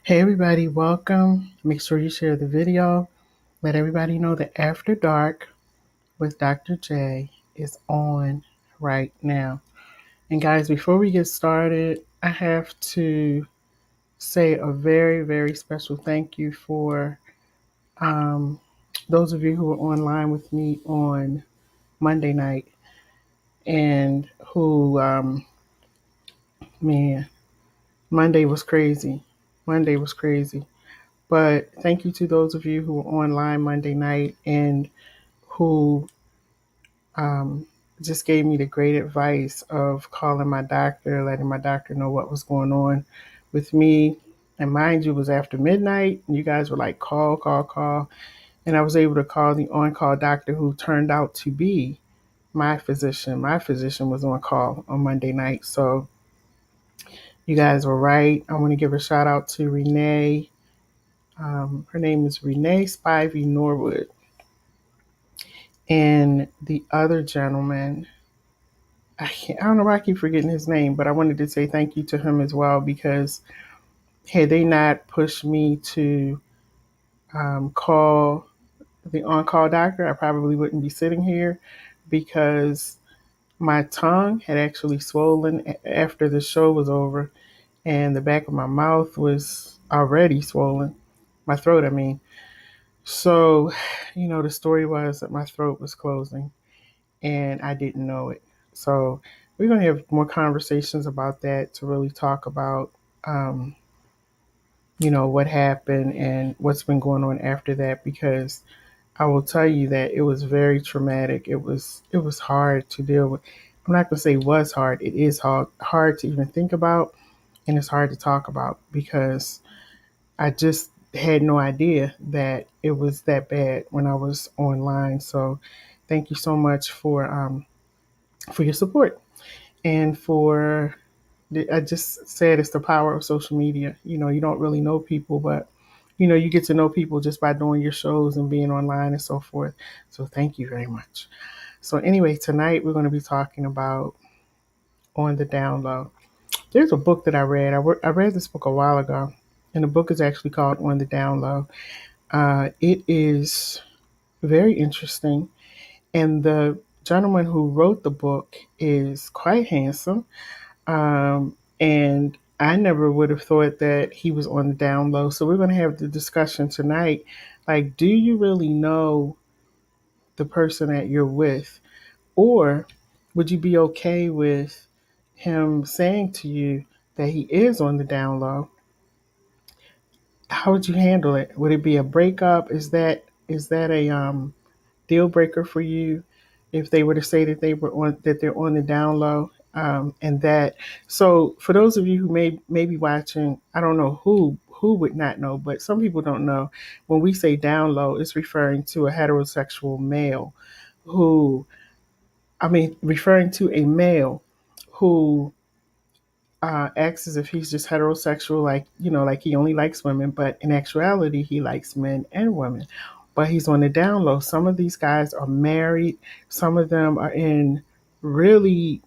Hey everybody, welcome. Make sure you share the video. Let everybody know that After Dark with Dr. J is on right now. And guys, before we get started, I have to say a very, very special thank you for um, those of you who were online with me on Monday night and who, man, Monday was crazy. Monday was crazy. But thank you to those of you who were online Monday night and who um, just gave me the great advice of calling my doctor, letting my doctor know what was going on with me. And mind you, it was after midnight. And you guys were like, call, call, call. And I was able to call the on call doctor who turned out to be my physician. My physician was on call on Monday night. So you guys were right. I want to give a shout out to Renee. Her name is Renee Spivey Norwood. And the other gentleman, I don't know why I keep forgetting his name, but I wanted to say thank you to him as well because had they not pushed me to call the on call doctor, I probably wouldn't be sitting here because my tongue had actually swollen after the show was over and the back of my mouth was already swollen. My throat, I mean. So, the story was that my throat was closing and I didn't know it. So we're going to have more conversations about that to really talk about, um, what happened and what's been going on after that. Because I will tell you that it was very traumatic. It was hard to deal with. I'm not going to say it was hard. It is hard to even think about, and it's hard to talk about because I just had no idea that it was that bad when I was online. So thank you so much for your support and for I just said it's the power of social media. You don't really know people, but you get to know people just by doing your shows and being online and so forth. So thank you very much. So anyway, tonight we're going to be talking about On the Down Low. There's a book that I read. I read this book a while ago, and the book is actually called On the Down Low. It is very interesting, and the gentleman who wrote the book is quite handsome. And I never would have thought that he was on the down low. So we're going to have the discussion tonight. Like, do you really know the person that you're with? Or would you be okay with him saying to you that he is on the down low? How would you handle it? Would it be a breakup? Is that a deal breaker for you if they were to say that they're on the down low, and that so for those of you who may be watching, I don't know who would not know, but some people don't know. When we say down low, it's referring to a heterosexual male who referring to a male who acts as if he's just heterosexual, like he only likes women, but in actuality, he likes men and women. But he's on the down low. Some of these guys are married, some of them are in really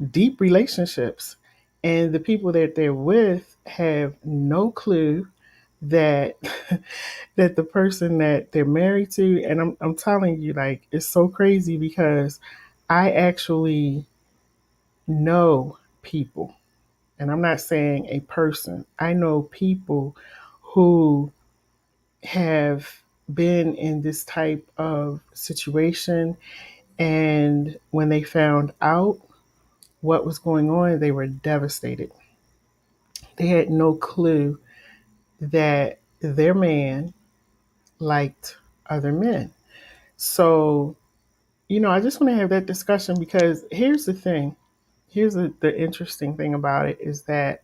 deep relationships, and the people that they're with have no clue that that the person that they're married to, and I'm telling you, like, it's so crazy because I actually know people, and I'm not saying a person. I know people who have been in this type of situation, and when they found out what was going on, they were devastated. They had no clue that their man liked other men. So, I just want to have that discussion because here's the thing. Here's the interesting thing about it is that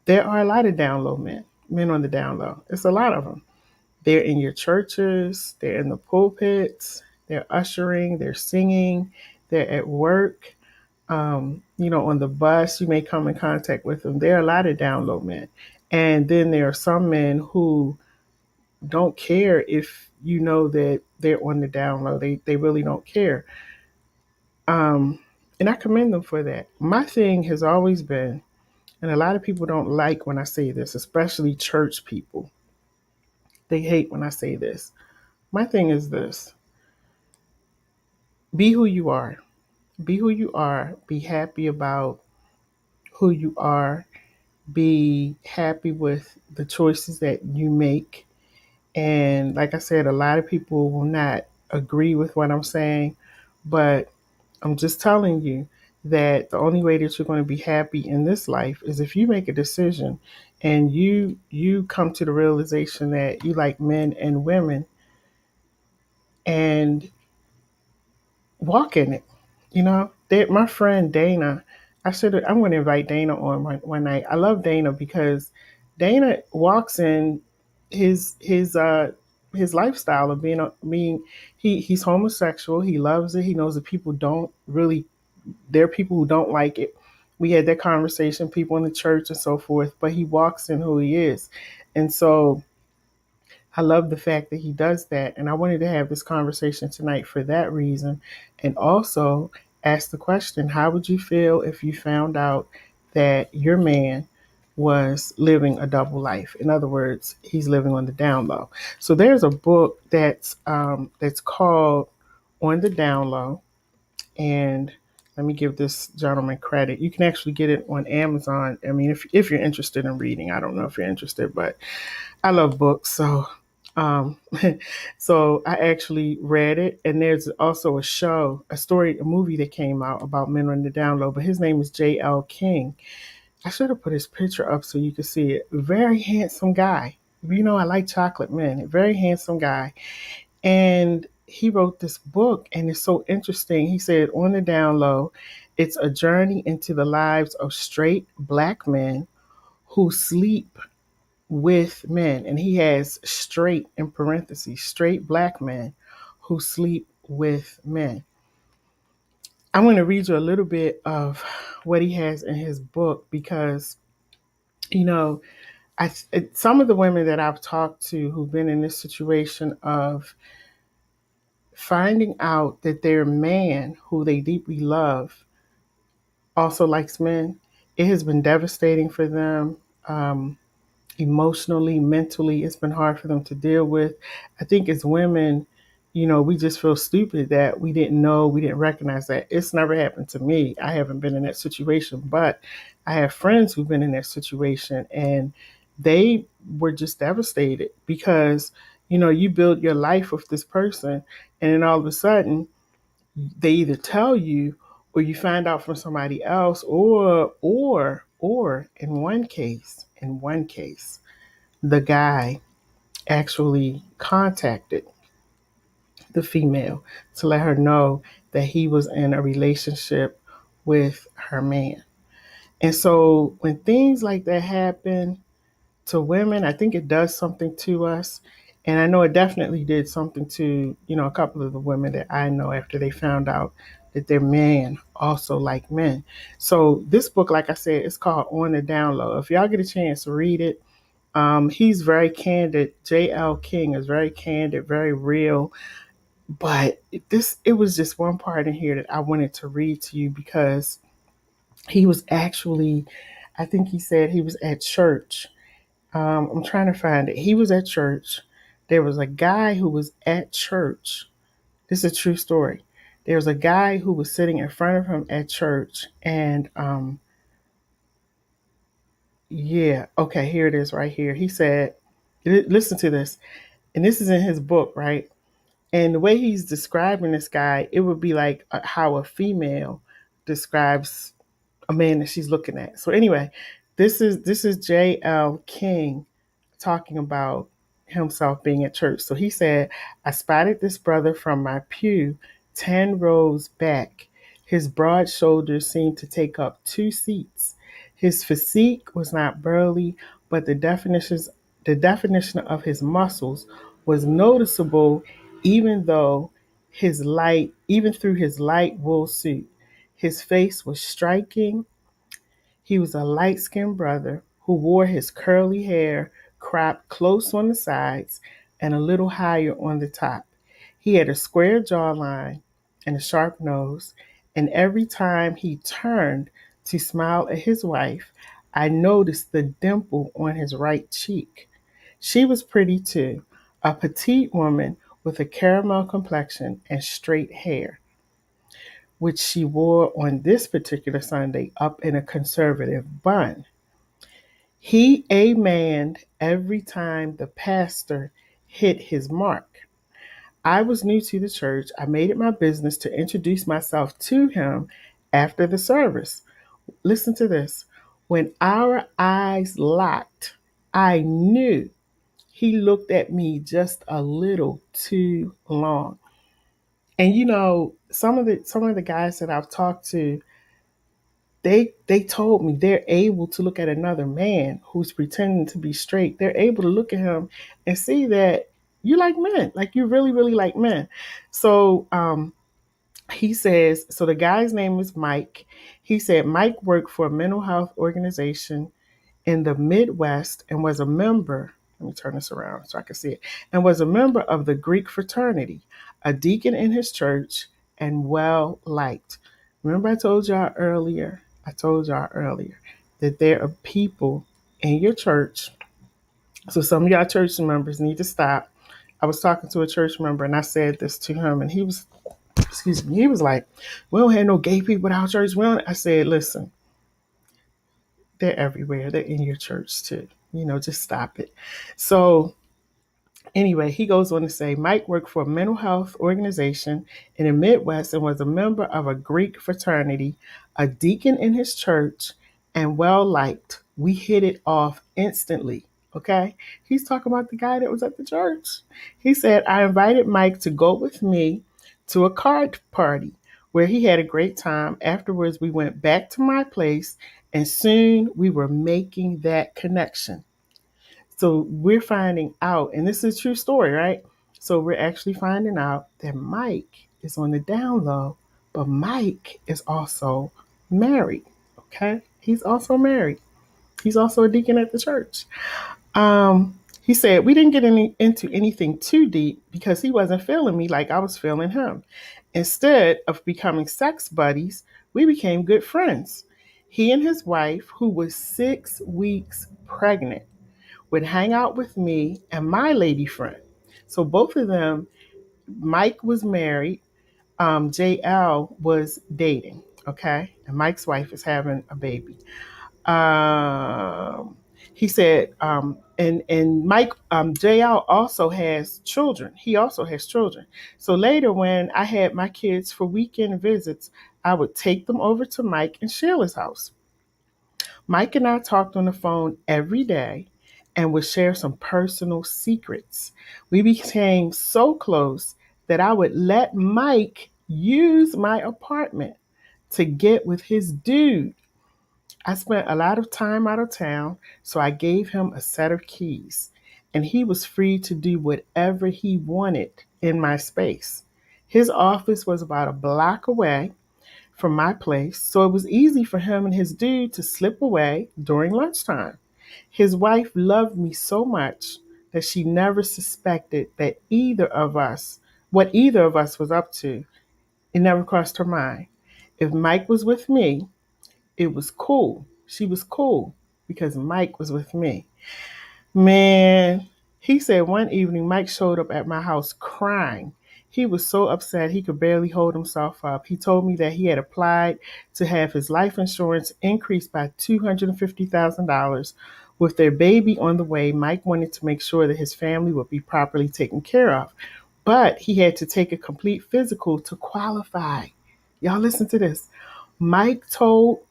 there are a lot of down low men on the down low. It's a lot of them. They're in your churches, they're in the pulpits, they're ushering, they're singing, they're at work, on the bus, you may come in contact with them. There are a lot of down low men. And then there are some men who don't care if you know that they're on the down low. They really don't care. And I commend them for that. My thing has always been And a lot of people don't like when I say this, especially church people. They hate when I say this. My thing is this: be who you are. Be who you are. Be happy about who you are. Be happy with the choices that you make. And like I said, a lot of people will not agree with what I'm saying, but I'm just telling you that the only way that you're going to be happy in this life is if you make a decision and you come to the realization that you like men and women and walk in it. My friend Dana, I'm going to invite Dana on one night. I love Dana because Dana walks in his lifestyle of being he's homosexual. He loves it. He knows that people don't really, there are people who don't like it. We had that conversation, people in the church and so forth, but he walks in who he is. And so I love the fact that he does that. And I wanted to have this conversation tonight for that reason. And also ask the question, how would you feel if you found out that your man was living a double life? In other words, he's living on the down low. So there's a book that's called On the Down Low. And let me give this gentleman credit. You can actually get it on Amazon. I mean, if you're interested in reading, I don't know if you're interested, but I love books, um, so I actually read it. And there's also a movie that came out about men on the down low. But his name is J.L. King. I should have put his picture up so you could see it. Very handsome guy. I like chocolate men. Very handsome guy. And he wrote this book, and it's so interesting. He said, On the Down Low, it's a journey into the lives of straight black men who sleep with men. And he has straight in parentheses, straight black men who sleep with men. I'm going to read you a little bit of what he has in his book because, you know, some of the women that I've talked to who've been in this situation of finding out that their man who they deeply love also likes men, it has been devastating for them. Emotionally, mentally, it's been hard for them to deal with. I think as women, we just feel stupid that we didn't know, we didn't recognize that. It's never happened to me. I haven't been in that situation, but I have friends who've been in that situation and they were just devastated because, you build your life with this person and then all of a sudden they either tell you or you find out from somebody else or in one case the guy actually contacted the female to let her know that he was in a relationship with her man. And so when things like that happen to women, I think it does something to us. And I know it definitely did something to, a couple of the women that I know after they found out that their man also like men. So this book, like I said, it's called On the Down Low. If y'all get a chance to read it, he's very candid. J.L. King is very candid, very real. But it was just one part in here that I wanted to read to you because he was actually, I think he said he was at church. I'm trying to find it. He was at church. There was a guy who was at church. This is a true story. There was a guy who was sitting in front of him at church, and yeah, okay, here it is right here. He said, listen to this, and this is in his book, right? And the way he's describing this guy, it would be like how a female describes a man that she's looking at. So anyway, this is J.L. King talking about himself being at church. So he said, I spotted this brother from my pew 10 rows back. His broad shoulders seemed to take up 2 seats. His physique was not burly, but the definition of his muscles was noticeable even through his light wool suit. His face was striking. He was a light skinned brother who wore his curly hair cropped close on the sides and a little higher on the top. He had a square jawline and a sharp nose, and every time he turned to smile at his wife, I noticed the dimple on his right cheek. She was pretty too, a petite woman with a caramel complexion and straight hair, which she wore on this particular Sunday up in a conservative bun. He amened every time the pastor hit his mark. I was new to the church. I made it my business to introduce myself to him after the service. Listen to this. When our eyes locked, I knew he looked at me just a little too long. And some of the guys that I've talked to, they told me they're able to look at another man who's pretending to be straight. They're able to look at him and see that you like men, like you really, really like men. So he says, so the guy's name is Mike. He said Mike worked for a mental health organization in the Midwest and was a member. Let me turn this around so I can see it. And was a member of the Greek fraternity, a deacon in his church, and well liked. Remember, I told y'all earlier that there are people in your church. So some of y'all church members need to stop. I was talking to a church member and I said this to him, and he was, excuse me, he was like, "We don't have no gay people in our church." I said, "Listen, they're everywhere. They're in your church too. Just stop it." So anyway, he goes on to say Mike worked for a mental health organization in the Midwest and was a member of a Greek fraternity, a deacon in his church, and well liked. We hit it off instantly. Okay. He's talking about the guy that was at the church. He said, I invited Mike to go with me to a card party where he had a great time. Afterwards, we went back to my place and soon we were making that connection. So we're finding out, and this is a true story, right? So we're actually finding out that Mike is on the down low, but Mike is also married. Okay. He's also married. He's also a deacon at the church. He said we didn't get into anything too deep because he wasn't feeling me like I was feeling him. Instead of becoming sex buddies, we became good friends. He and his wife, who was 6 weeks pregnant, would hang out with me and my lady friend. So both of them, Mike was married, JL was dating, okay? And Mike's wife is having a baby. He said, and Mike, JL also has children. He also has children. So later, when I had my kids for weekend visits, I would take them over to Mike and Sheila's house. Mike and I talked on the phone every day and would share some personal secrets. We became so close that I would let Mike use my apartment to get with his dude. I spent a lot of time out of town, so I gave him a set of keys, and he was free to do whatever he wanted in my space. His office was about a block away from my place, so it was easy for him and his dude to slip away during lunchtime. His wife loved me so much that she never suspected that what either of us was up to. It never crossed her mind. If Mike was with me, it was cool. She was cool because Mike was with me. Man, he said one evening Mike showed up at my house crying. He was so upset he could barely hold himself up. He told me that he had applied to have his life insurance increased by $250,000. With their baby on the way, Mike wanted to make sure that his family would be properly taken care of. But he had to take a complete physical to qualify. Y'all listen to this. Mike told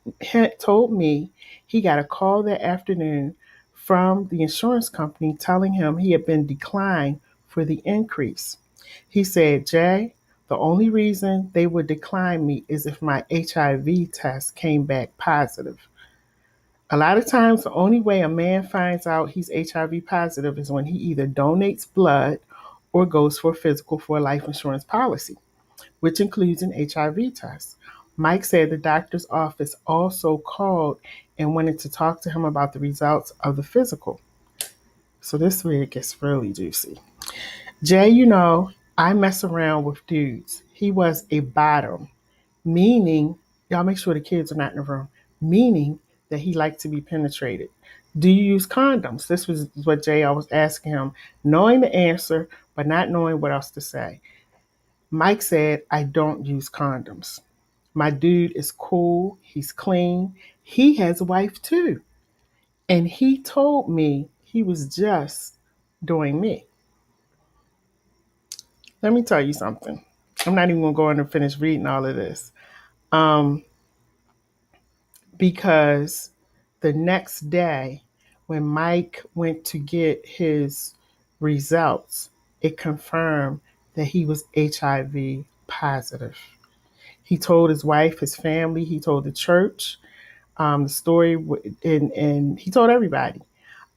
me he got a call that afternoon from the insurance company telling him he had been declined for the increase. He said, Jay, the only reason they would decline me is if my HIV test came back positive. A lot of times, the only way a man finds out he's HIV positive is when he either donates blood or goes for a physical for a life insurance policy, which includes an HIV test. Mike said the doctor's office also called and wanted to talk to him about the results of the physical. So this is where it gets really juicy. Jay, I mess around with dudes. He was a bottom, meaning, y'all make sure the kids are not in the room, meaning that he liked to be penetrated. Do you use condoms? This was what JL was asking him, knowing the answer, but not knowing what else to say. Mike said, I don't use condoms. My dude is cool. He's clean. He has a wife too. And he told me he was just doing me. Let me tell you something. I'm not even going to go in and finish reading all of this. Um, because the next day, when Mike went to get his results, it confirmed that he was HIV positive. He told his wife, his family, he told the church the story, and he told everybody.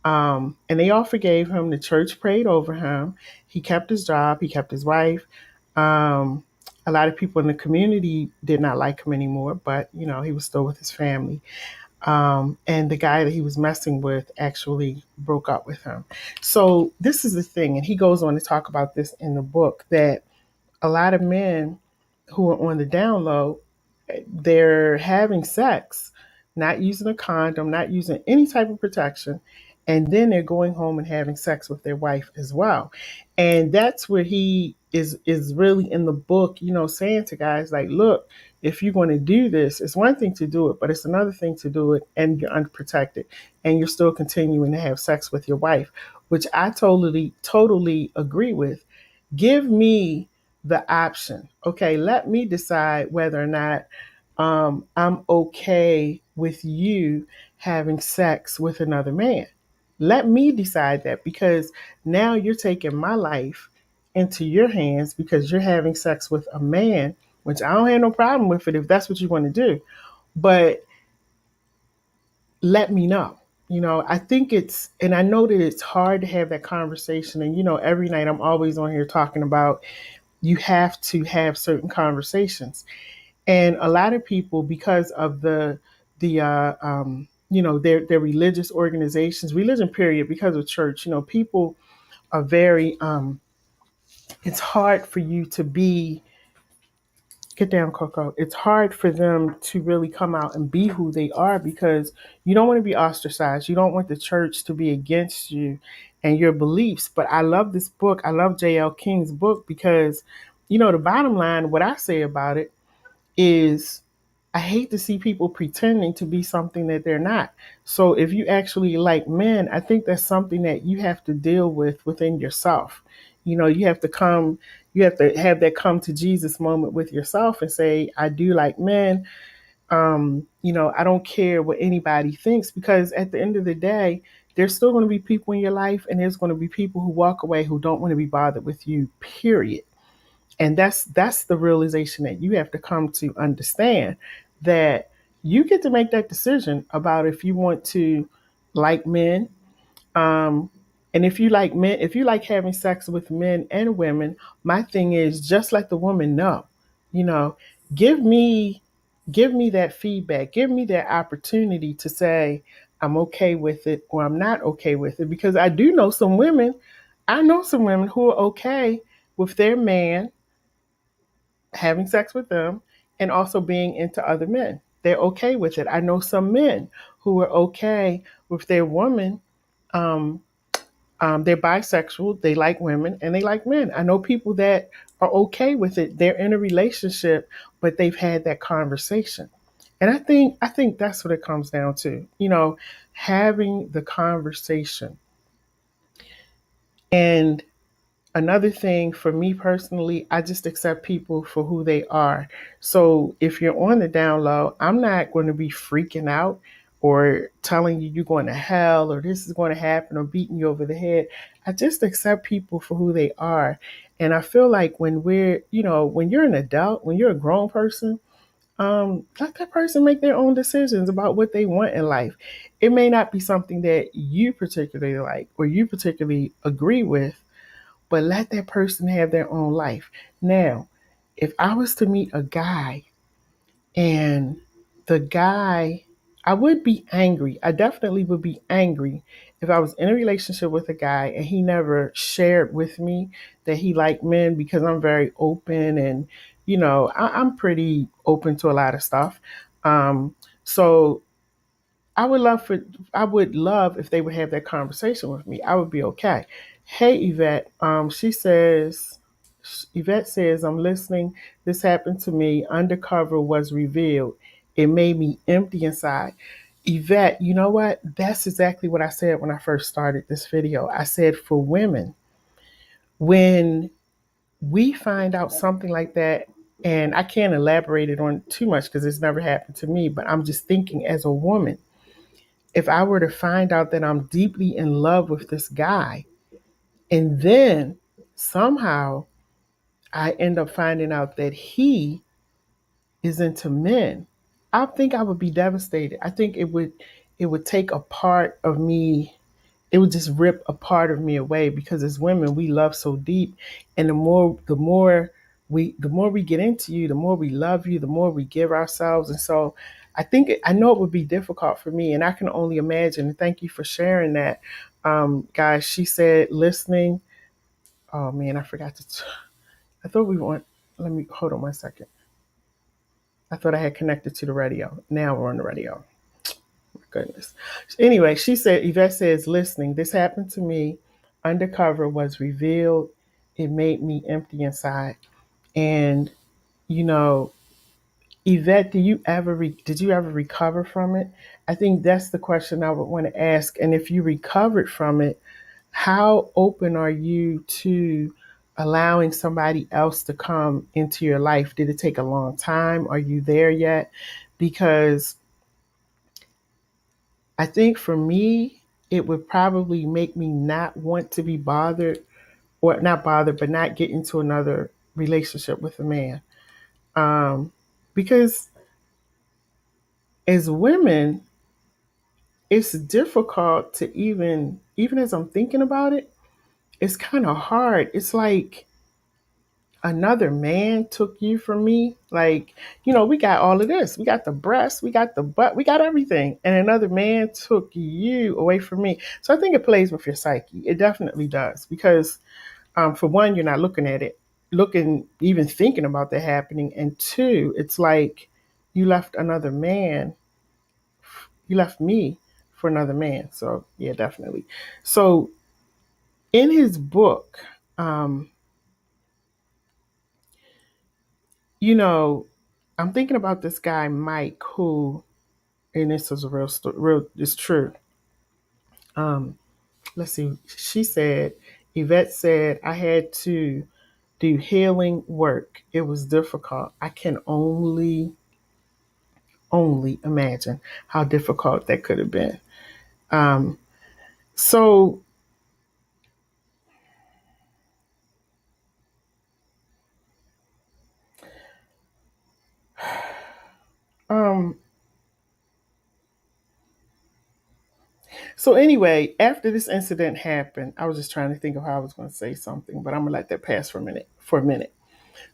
And they all forgave him. The church prayed over him. He kept his job. He kept his wife. Um, a lot of people in the community did not like him anymore, but he was still with his family. And the guy that he was messing with actually broke up with him. So this is the thing, and he goes on to talk about this in the book, that a lot of men who are on the down low, they're having sex, not using a condom, not using any type of protection, and then they're going home and having sex with their wife as well. And that's where he is really in the book, saying to guys like, look, if you're going to do this, it's one thing to do it, but it's another thing to do it and you're unprotected and you're still continuing to have sex with your wife, which I totally agree with. Give me the option. Okay, let me decide whether or not I'm okay with you having sex with another man. Let me decide that, because now you're taking my life into your hands because you're having sex with a man, which I don't have no problem with it if that's what you want to do. But let me know. I think and I know that it's hard to have that conversation. And, every night I'm always on here talking about you have to have certain conversations. And a lot of people, because of their religious organizations, religion period, because of church, people are very, it's hard for you to be, get down, Coco. It's hard for them to really come out and be who they are, because you don't want to be ostracized. You don't want the church to be against you and your beliefs. But I love this book. I love J.L. King's book because, the bottom line, what I say about it is, I hate to see people pretending to be something that they're not. So if you actually like men, I think that's something that you have to deal with within yourself. You have to have that come to Jesus moment with yourself and say, I do like men. I don't care what anybody thinks, because at the end of the day, there's still going to be people in your life, and there's going to be people who walk away who don't want to be bothered with you, period. And that's the realization that you have to come to understand, that you get to make that decision about if you want to like men. um and if you like men, if you like having sex with men and women, my thing is, just let the woman know. you know give me give me that feedback, give me that opportunity to say I'm okay with it or I'm not okay with it, because I know some women who are okay with their man having sex with them and also being into other men. They're okay with it. I know some men who are okay with their woman. Um, they're bisexual. They like women and they like men. I know people that are okay with it. They're in a relationship, but they've had that conversation. And I think that's what it comes down to. Having the conversation. And another thing for me personally, I just accept people for who they are. So if you're on the down low, I'm not going to be freaking out or telling you you're going to hell or this is going to happen or beating you over the head. I just accept people for who they are. And I feel like when you're an adult, when you're a grown person, let that person make their own decisions about what they want in life. It may not be something that you particularly like or you particularly agree with, but let that person have their own life. Now, if I was to meet a guy and the guy, I would be angry. I definitely would be angry if I was in a relationship with a guy and he never shared with me that he liked men, because I'm very open and, I'm pretty open to a lot of stuff. So I would love if they would have that conversation with me. I would be okay. Hey Yvette, Yvette says, I'm listening. This happened to me. Undercover was revealed. It made me empty inside. Yvette, you know what? That's exactly what I said when I first started this video. I said for women, when we find out something like that, and I can't elaborate it on too much because it's never happened to me, but I'm just thinking as a woman, if I were to find out that I'm deeply in love with this guy, and then somehow I end up finding out that he is into men, I think I would be devastated. I think it would take a part of me. It would just rip a part of me away because as women we love so deep, and the more we get into you, the more we love you, the more we give ourselves. And so I know it would be difficult for me, and I can only imagine. And thank you for sharing that, guys. She said listening. Oh man, I forgot to. I thought we want. Let me hold on 1 second. I thought I had connected to the radio. Now we're on the radio. My goodness. Anyway, she said, Yvette says, listening. This happened to me. Undercover was revealed. It made me empty inside. And you know, Yvette, did you ever recover from it? I think that's the question I would want to ask. And if you recovered from it, how open are you to allowing somebody else to come into your life? Did it take a long time? Are you there yet? Because I think for me, it would probably make me not want to be bothered, or not bothered, but not get into another relationship with a man. Because as women, it's difficult to even as I'm thinking about it, it's kind of hard. It's like another man took you from me. Like, we got all of this. We got the breasts, we got the butt, we got everything. And another man took you away from me. So I think it plays with your psyche. It definitely does. Because for one, you're not looking at it, even thinking about that happening. And two, it's like you left another man, you left me for another man. So yeah, definitely. So in his book, um, you know, I'm thinking about this guy, Mike, who, and this is a real story, it's true. Um, let's see. Yvette said, I had to do healing work. It was difficult. I can only imagine how difficult that could have been. Um, so, um, so anyway, after this incident happened, I was just trying to think of how I was going to say something, but I'm gonna let that pass for a minute.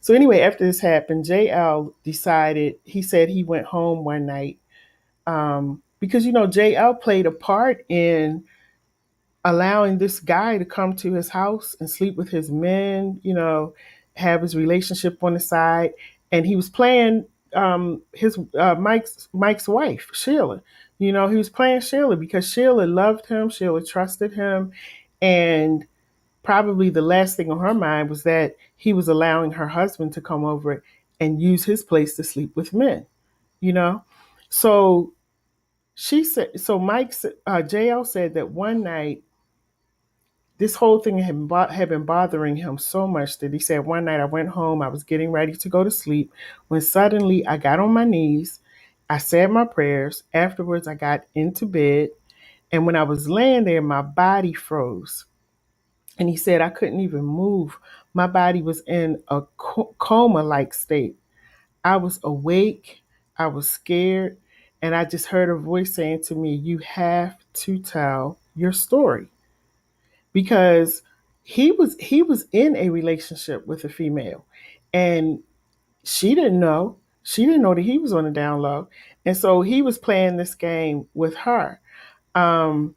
So anyway, after this happened, JL decided. He said he went home one night, because JL played a part in allowing this guy to come to his house and sleep with his men. Have his relationship on the side, and he was playing his Mike's wife, Sheila. He was playing Sheila because Sheila loved him. Sheila trusted him, and probably the last thing on her mind was that he was allowing her husband to come over and use his place to sleep with men, you know? So Mike, JL said that one night, this whole thing had been bothering him so much that he said, one night I went home, I was getting ready to go to sleep, when suddenly I got on my knees, I said my prayers. Afterwards, I got into bed. And when I was laying there, my body froze. And he said, I couldn't even move. My body was in a coma like state. I was awake. I was scared. And I just heard a voice saying to me, you have to tell your story. Because he was in a relationship with a female, and she didn't know. She didn't know that he was on the down low. And so he was playing this game with her. Um,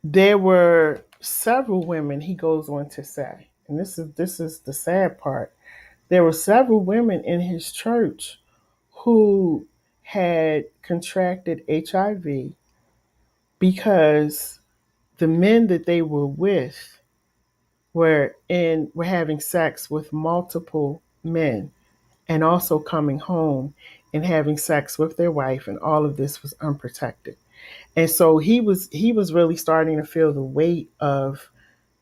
there were several women, he goes on to say, and this is the sad part. There were several women in his church who had contracted HIV because the men that they were with were having sex with multiple men and also coming home and having sex with their wife, and all of this was unprotected. And so he was really starting to feel the weight of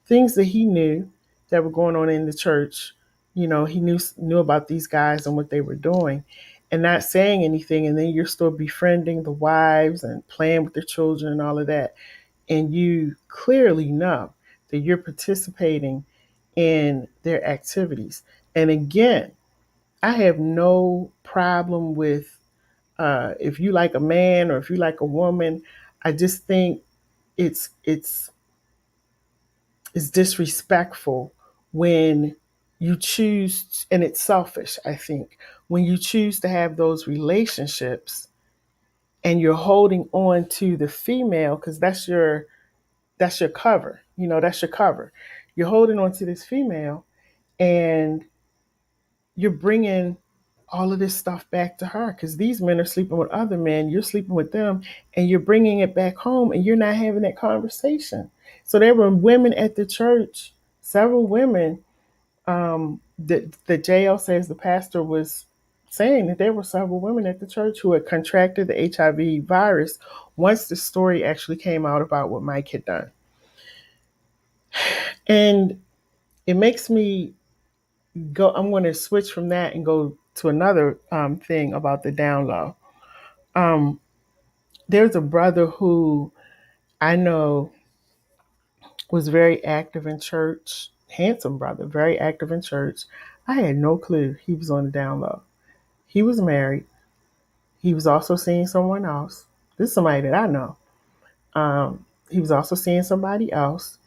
things that he knew that were going on in the church. He knew about these guys and what they were doing, and not saying anything. And then you're still befriending the wives and playing with their children and all of that. And you clearly know that you're participating in their activities. And again, I have no problem with if you like a man or if you like a woman. I just think it's disrespectful when you choose, and it's selfish, I think, when you choose to have those relationships and you're holding on to the female because that's your cover. That's your cover. You're holding on to this female and you're bringing all of this stuff back to her because these men are sleeping with other men. You're sleeping with them and you're bringing it back home and you're not having that conversation. So there were women at the church, several women, that JL says the pastor was saying that there were several women at the church who had contracted the HIV virus once the story actually came out about what Mike had done. And it makes me I'm going to switch from that and go to another thing about the down low. Um, there's a brother who I know was very active in church, handsome brother, very active in church. I had no clue he was on the down low. He was married. He was also seeing someone else. This is somebody that I know. He was also seeing somebody else,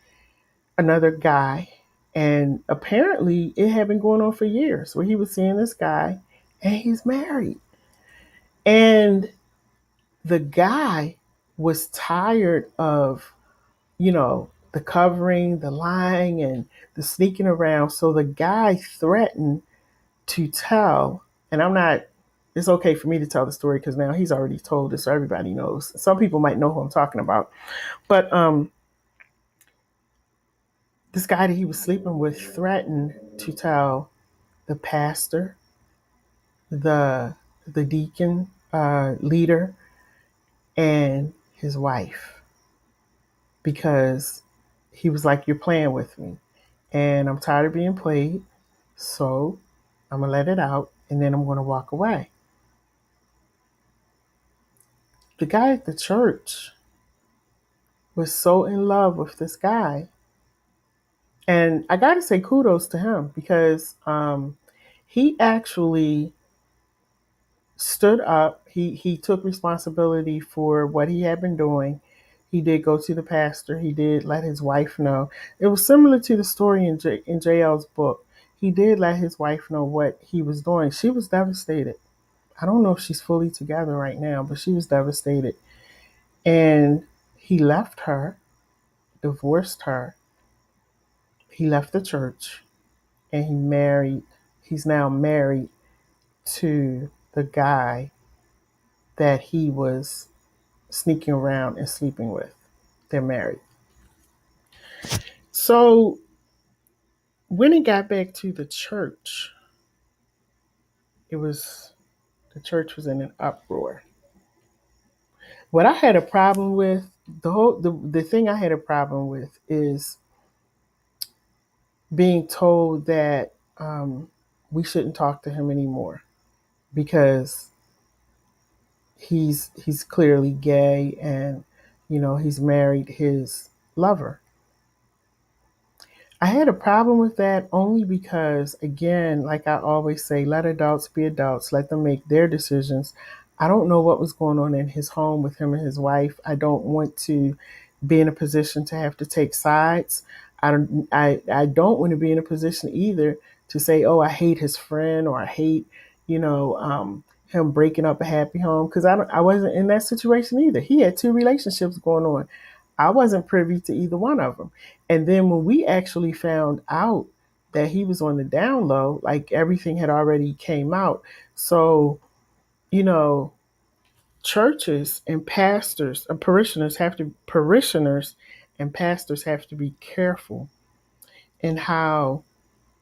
another guy. And apparently it had been going on for years where he was seeing this guy and he's married. And the guy was tired of, the covering, the lying, and the sneaking around. So the guy threatened to tell, and it's okay for me to tell the story because now he's already told it, so everybody knows. Some people might know who I'm talking about. But this guy that he was sleeping with threatened to tell the pastor, the deacon leader, and his wife because he was like, "You're playing with me, and I'm tired of being played. So I'm gonna let it out, and then I'm gonna walk away." The guy at the church was so in love with this guy, and I gotta say kudos to him because he actually stood up. He took responsibility for what he had been doing. He did go to the pastor. He did let his wife know. It was similar to the story in JL's book. He did let his wife know what he was doing. She was devastated. I don't know if she's fully together right now, but she was devastated. And he left her, divorced her. He left the church and he's now married to the guy that he was sneaking around and sleeping with. They're married. So when it got back to the church, it was the church was in an uproar. What I had a problem with, the thing I had a problem with is being told that we shouldn't talk to him anymore because he's clearly gay and he's married his lover. I had a problem with that only because, again, like I always say, let adults be adults, let them make their decisions. I don't know what was going on in his home with him and his wife. I don't want to be in a position to have to take sides. I don't want to be in a position either to say, oh, I hate his friend or I hate, him breaking up a happy home because I wasn't in that situation either. He had two relationships going on. I wasn't privy to either one of them. And then when we actually found out that he was on the down low, like everything had already came out. So, you know, churches and pastors, parishioners and pastors have to be careful in how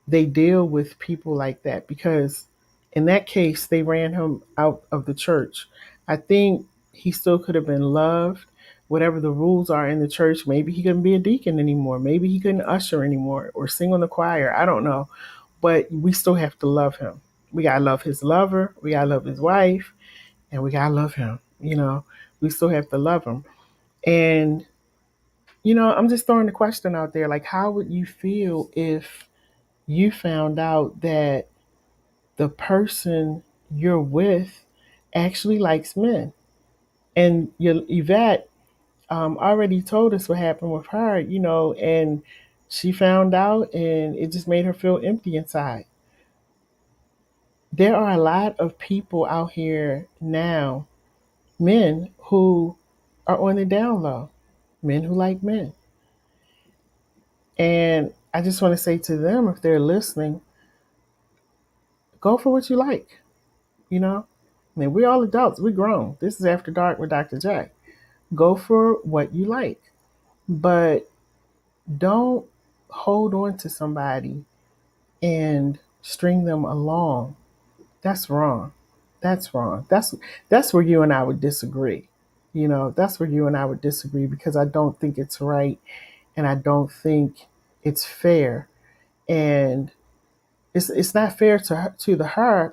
they deal with people like that, because in that case they ran him out of the church. I think he still could have been loved, whatever the rules are in the church. Maybe he couldn't be a deacon anymore, maybe he couldn't usher anymore or sing on the choir, I don't know, but we still have to love him. We gotta love his lover, we gotta love his wife, and we gotta love him. We still have to love him. And I'm just throwing the question out there, like, how would you feel if you found out that the person you're with actually likes men? And your Yvette already told us what happened with her, and she found out and it just made her feel empty inside. There are a lot of people out here now, men who are on the down low, men who like men. And I just want to say to them, if they're listening, go for what you like. You know, I mean, we're all adults, we're grown. This is After Dark with Dr. J. Go for what you like, but don't hold on to somebody and string them along. That's wrong. That's wrong. That's where you and I would disagree. That's where you and I would disagree, because I don't think it's right, and I don't think it's fair. And it's not fair to her,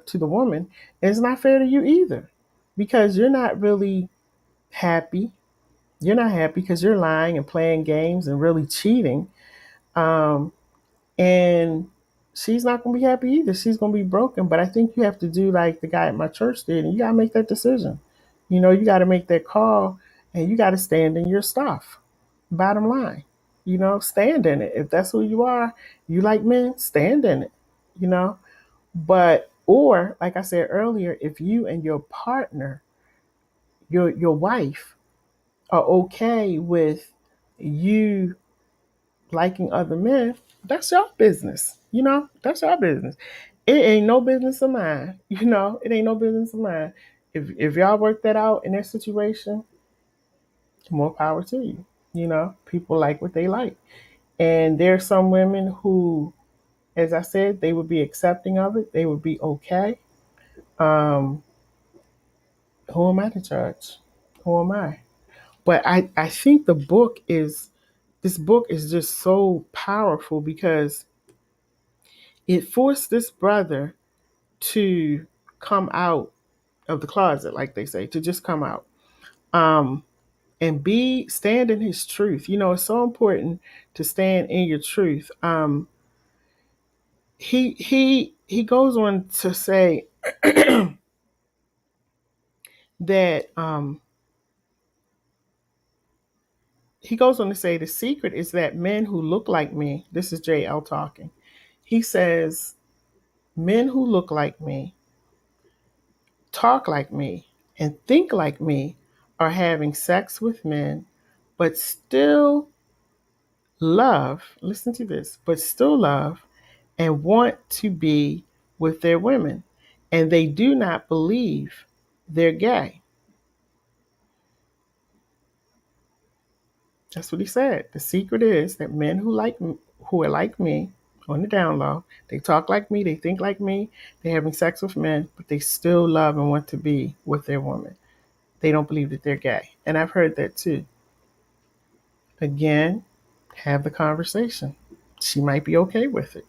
to the woman, and it's not fair to you either, because you're not really happy. You're not happy because you're lying and playing games and really cheating. Um, and she's not going to be happy either. She's going to be broken. But I think you have to do like the guy at my church did, and you got to make that decision. You got to make that call, and you got to stand in your stuff. Bottom line, stand in it. If that's who you are, you like men, stand in it. You know, but or like I said earlier, if you and your partner, your wife, are okay with you liking other men, that's your business. That's your business. It ain't no business of mine. It ain't no business of mine. If y'all work that out in that situation, more power to you. People like what they like. And there's some women who, as I said, they would be accepting of it. They would be okay. Um, who am I to judge? Who am I? But I think this book is just so powerful, because it forced this brother to come out of the closet, like they say, to just come out, um, and stand in his truth. It's so important to stand in your truth. He goes on to say that the secret is that men who look like me. This is JL talking. He says men who look like me, talk like me, and think like me are having sex with men, but still listen to this, but still love and want to be with their women. And they do not believe they're gay. That's what he said. The secret is that men who are like me, on the down low, they talk like me, they think like me, they're having sex with men, but they still love and want to be with their woman. They don't believe that they're gay. And I've heard that too. Again, have the conversation. She might be okay with it,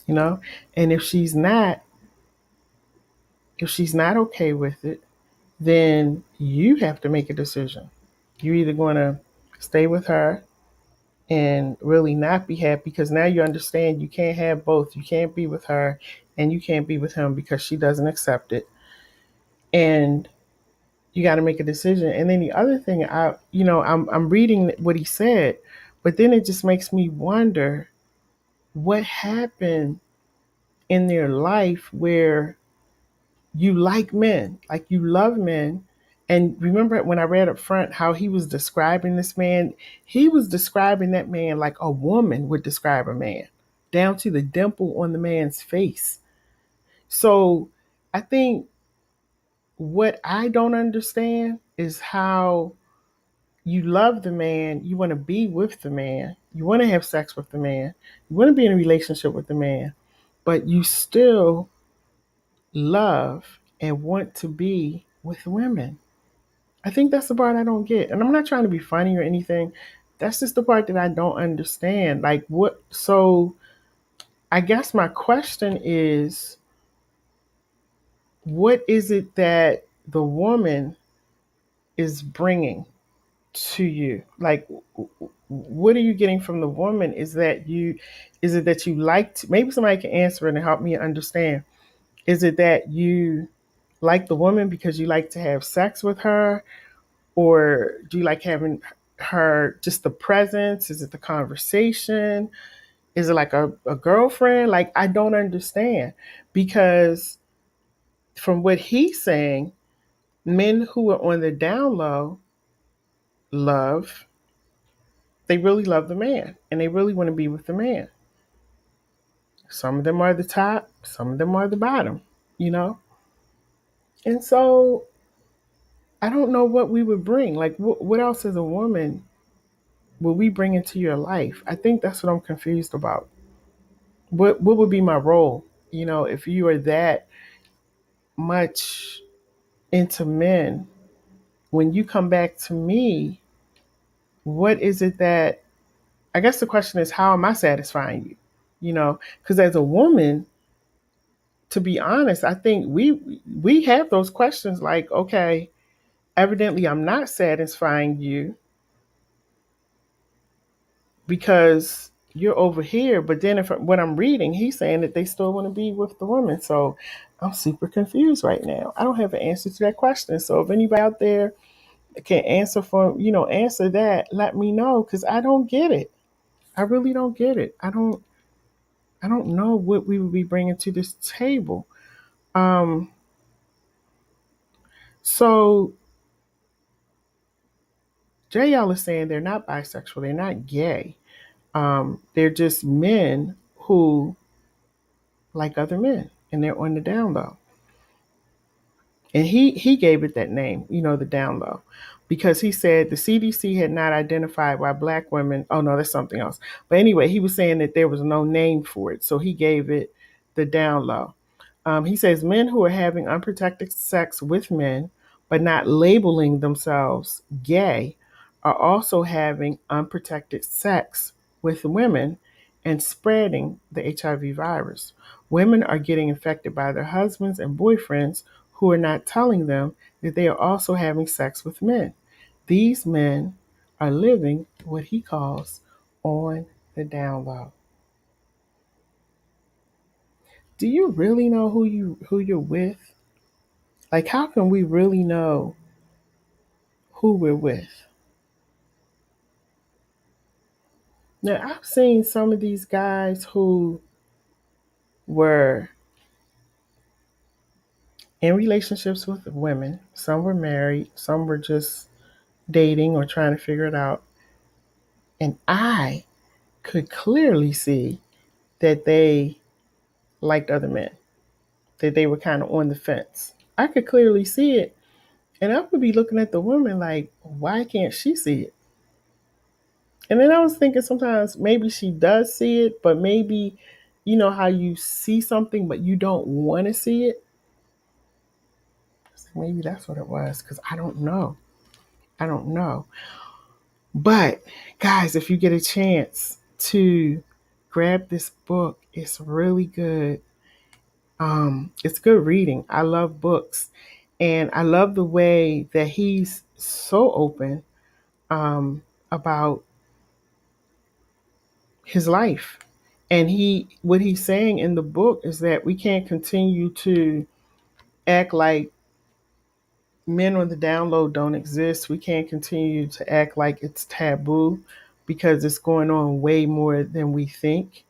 you know? And if she's not okay with it, then you have to make a decision. You're either going to stay with her and really not be happy, because now you understand you can't have both. You can't be with her and you can't be with him because she doesn't accept it. And you got to make a decision. And then the other thing, I'm reading what he said, but then it just makes me wonder what happened in their life where you like men, like you love men. And remember when I read up front how he was describing this man, he was describing that man like a woman would describe a man, down to the dimple on the man's face. So I think what I don't understand is how you love the man, you want to be with the man, you want to have sex with the man, you want to be in a relationship with the man, but you still love and want to be with women. I think that's the part I don't get. And I'm not trying to be funny or anything. That's just the part that I don't understand. Like, what? So, I guess my question is, what is it that the woman is bringing to you? Like, what are you getting from the woman? Is it that you like to, maybe somebody can answer it and help me understand. Is it that you like the woman because you like to have sex with her? Or do you like having her, just the presence? Is it the conversation? Is it like a girlfriend? Like, I don't understand. Because from what he's saying, men who are on the down low love, they really love the man and they really want to be with the man. Some of them are the top, some of them are the bottom, you know? And so I don't know what we would bring. Like, what else as a woman will we bring into your life? I think that's what I'm confused about. What would be my role? You know, if you are that much into men, when you come back to me, what is it that, I guess the question is, how am I satisfying you? You know, because as a woman, to be honest, I think we have those questions like, okay, evidently I'm not satisfying you because you're over here. But then if what I'm reading, he's saying that they still want to be with the woman. So I'm super confused right now. I don't have an answer to that question. So if anybody out there can answer that, let me know, because I don't get it. I really don't get it. I don't know what we would be bringing to this table. Um, so JL is saying they're not bisexual, they're not gay. They're just men who like other men, and they're on the down low. And he gave it that name, the down low, because he said the CDC had not identified why black women. Oh no, that's something else. But anyway, he was saying that there was no name for it, so he gave it the down low. He says men who are having unprotected sex with men, but not labeling themselves gay, are also having unprotected sex with women and spreading the HIV virus. Women are getting infected by their husbands and boyfriends who are not telling them that they are also having sex with men. These men are living what he calls on the down low. Do you really know who you're with? Like, how can we really know who we're with? Now, I've seen some of these guys who were in relationships with women. Some were married, some were just dating or trying to figure it out. And I could clearly see that they liked other men, that they were kind of on the fence. I could clearly see it. And I would be looking at the woman like, why can't she see it? And then I was thinking sometimes maybe she does see it, but maybe, you know how you see something but you don't want to see it? So maybe that's what it was, because I don't know. I don't know. But guys, if you get a chance to grab this book, it's really good. It's good reading. I love books. And I love the way that he's so open about his life. And what he's saying in the book is that we can't continue to act like men on the down low don't exist. We can't continue to act like it's taboo, because it's going on way more than we think.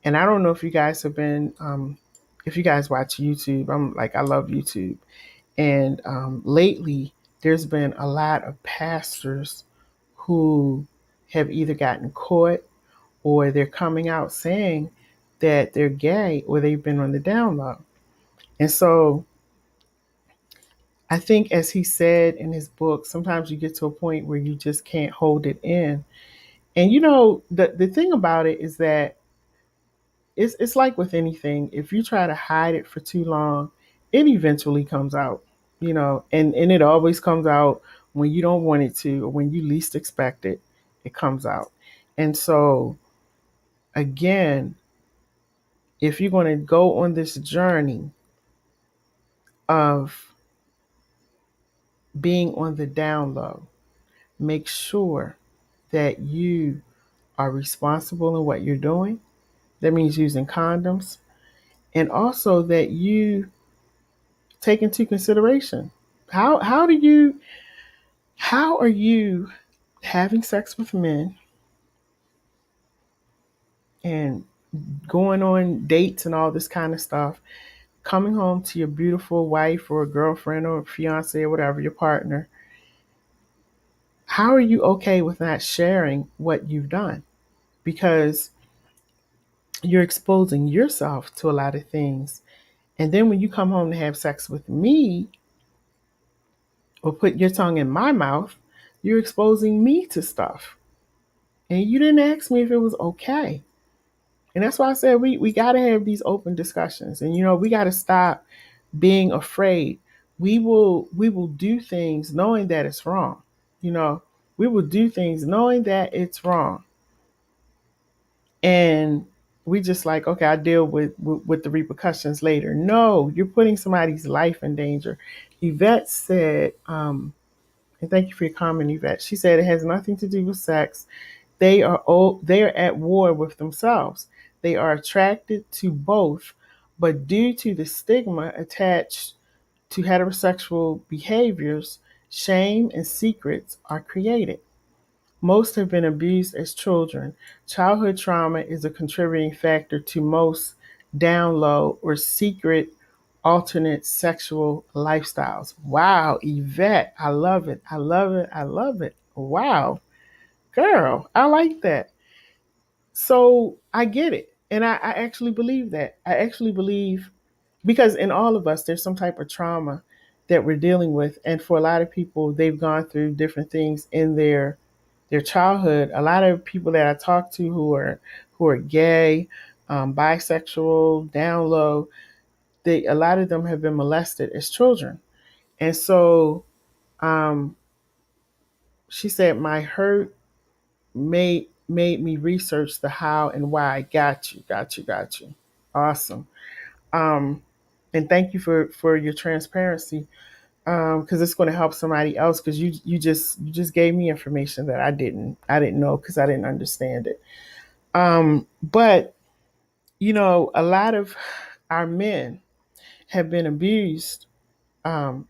And I don't know if you guys have been, if you guys watch YouTube. I love YouTube. And lately, there's been a lot of pastors who have either gotten caught or they're coming out saying that they're gay or they've been on the down low. And so I think, as he said in his book, sometimes you get to a point where you just can't hold it in. And the thing about it is that it's like with anything. If you try to hide it for too long, it eventually comes out. And it always comes out when you don't want it to, or when you least expect it. It comes out. And so, again, if you're going to go on this journey of being on the down low, make sure that you are responsible in what you're doing. That means using condoms. And also that you take into consideration how are you having sex with men and going on dates and all this kind of stuff, coming home to your beautiful wife or girlfriend or fiance or whatever, your partner. How are you okay with not sharing what you've done? Because you're exposing yourself to a lot of things. And then when you come home to have sex with me or put your tongue in my mouth, you're exposing me to stuff. And you didn't ask me if it was okay. And that's why I said we got to have these open discussions. And we got to stop being afraid. We will do things knowing that it's wrong. You know, we will do things knowing that it's wrong. And we just like, okay, I deal with the repercussions later. No, you're putting somebody's life in danger. Yvette said, and thank you for your comment, Yvette. She said it has nothing to do with sex. They are at war with themselves. They are attracted to both, but due to the stigma attached to heterosexual behaviors, shame and secrets are created. Most have been abused as children. Childhood trauma is a contributing factor to most down low or secret alternate sexual lifestyles. Wow, Yvette, I love it. I love it. I love it. Wow, girl, I like that. So I get it. And I actually believe that. I actually believe, because in all of us, there's some type of trauma that we're dealing with. And for a lot of people, they've gone through different things in their childhood. A lot of people that I talk to who are gay, bisexual, down low, a lot of them have been molested as children. And so um, she said, my hurt made me research the how and why. Got you, got you, got you. Awesome. Um, and thank you for your transparency, because it's going to help somebody else. Because you just gave me information that I didn't know because I didn't understand it. But a lot of our men have been abused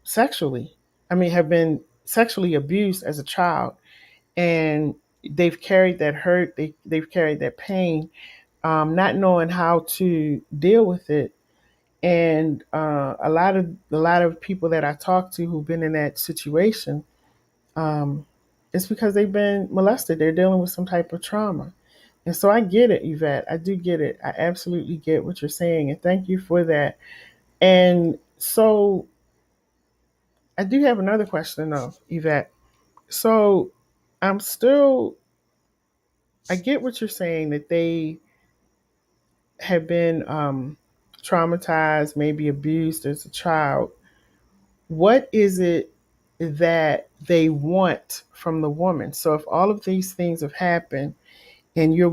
sexually. I mean, have been sexually abused as a child, and they've carried that hurt. They've carried that pain, not knowing how to deal with it. And a lot of people that I talk to who've been in that situation, um, it's because they've been molested. They're dealing with some type of trauma. And so I get it, Yvette. I do get it. I absolutely get what you're saying. And thank you for that. And so I do have another question though, Yvette. So I'm still, I get what you're saying, that they have been traumatized, maybe abused as a child. What is it that they want from the woman? So if all of these things have happened and you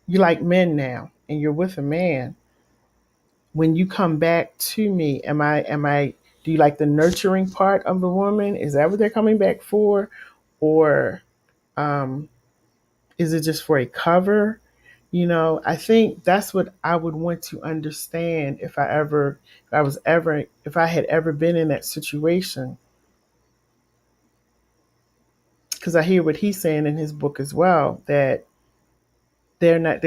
like men now and you're with a man, when you come back to me, do you like the nurturing part of the woman? Is that what they're coming back for? Or um, is it just for a cover? I think that's what I would want to understand if I had ever been in that situation. Because I hear what he's saying in his book as well, that they're not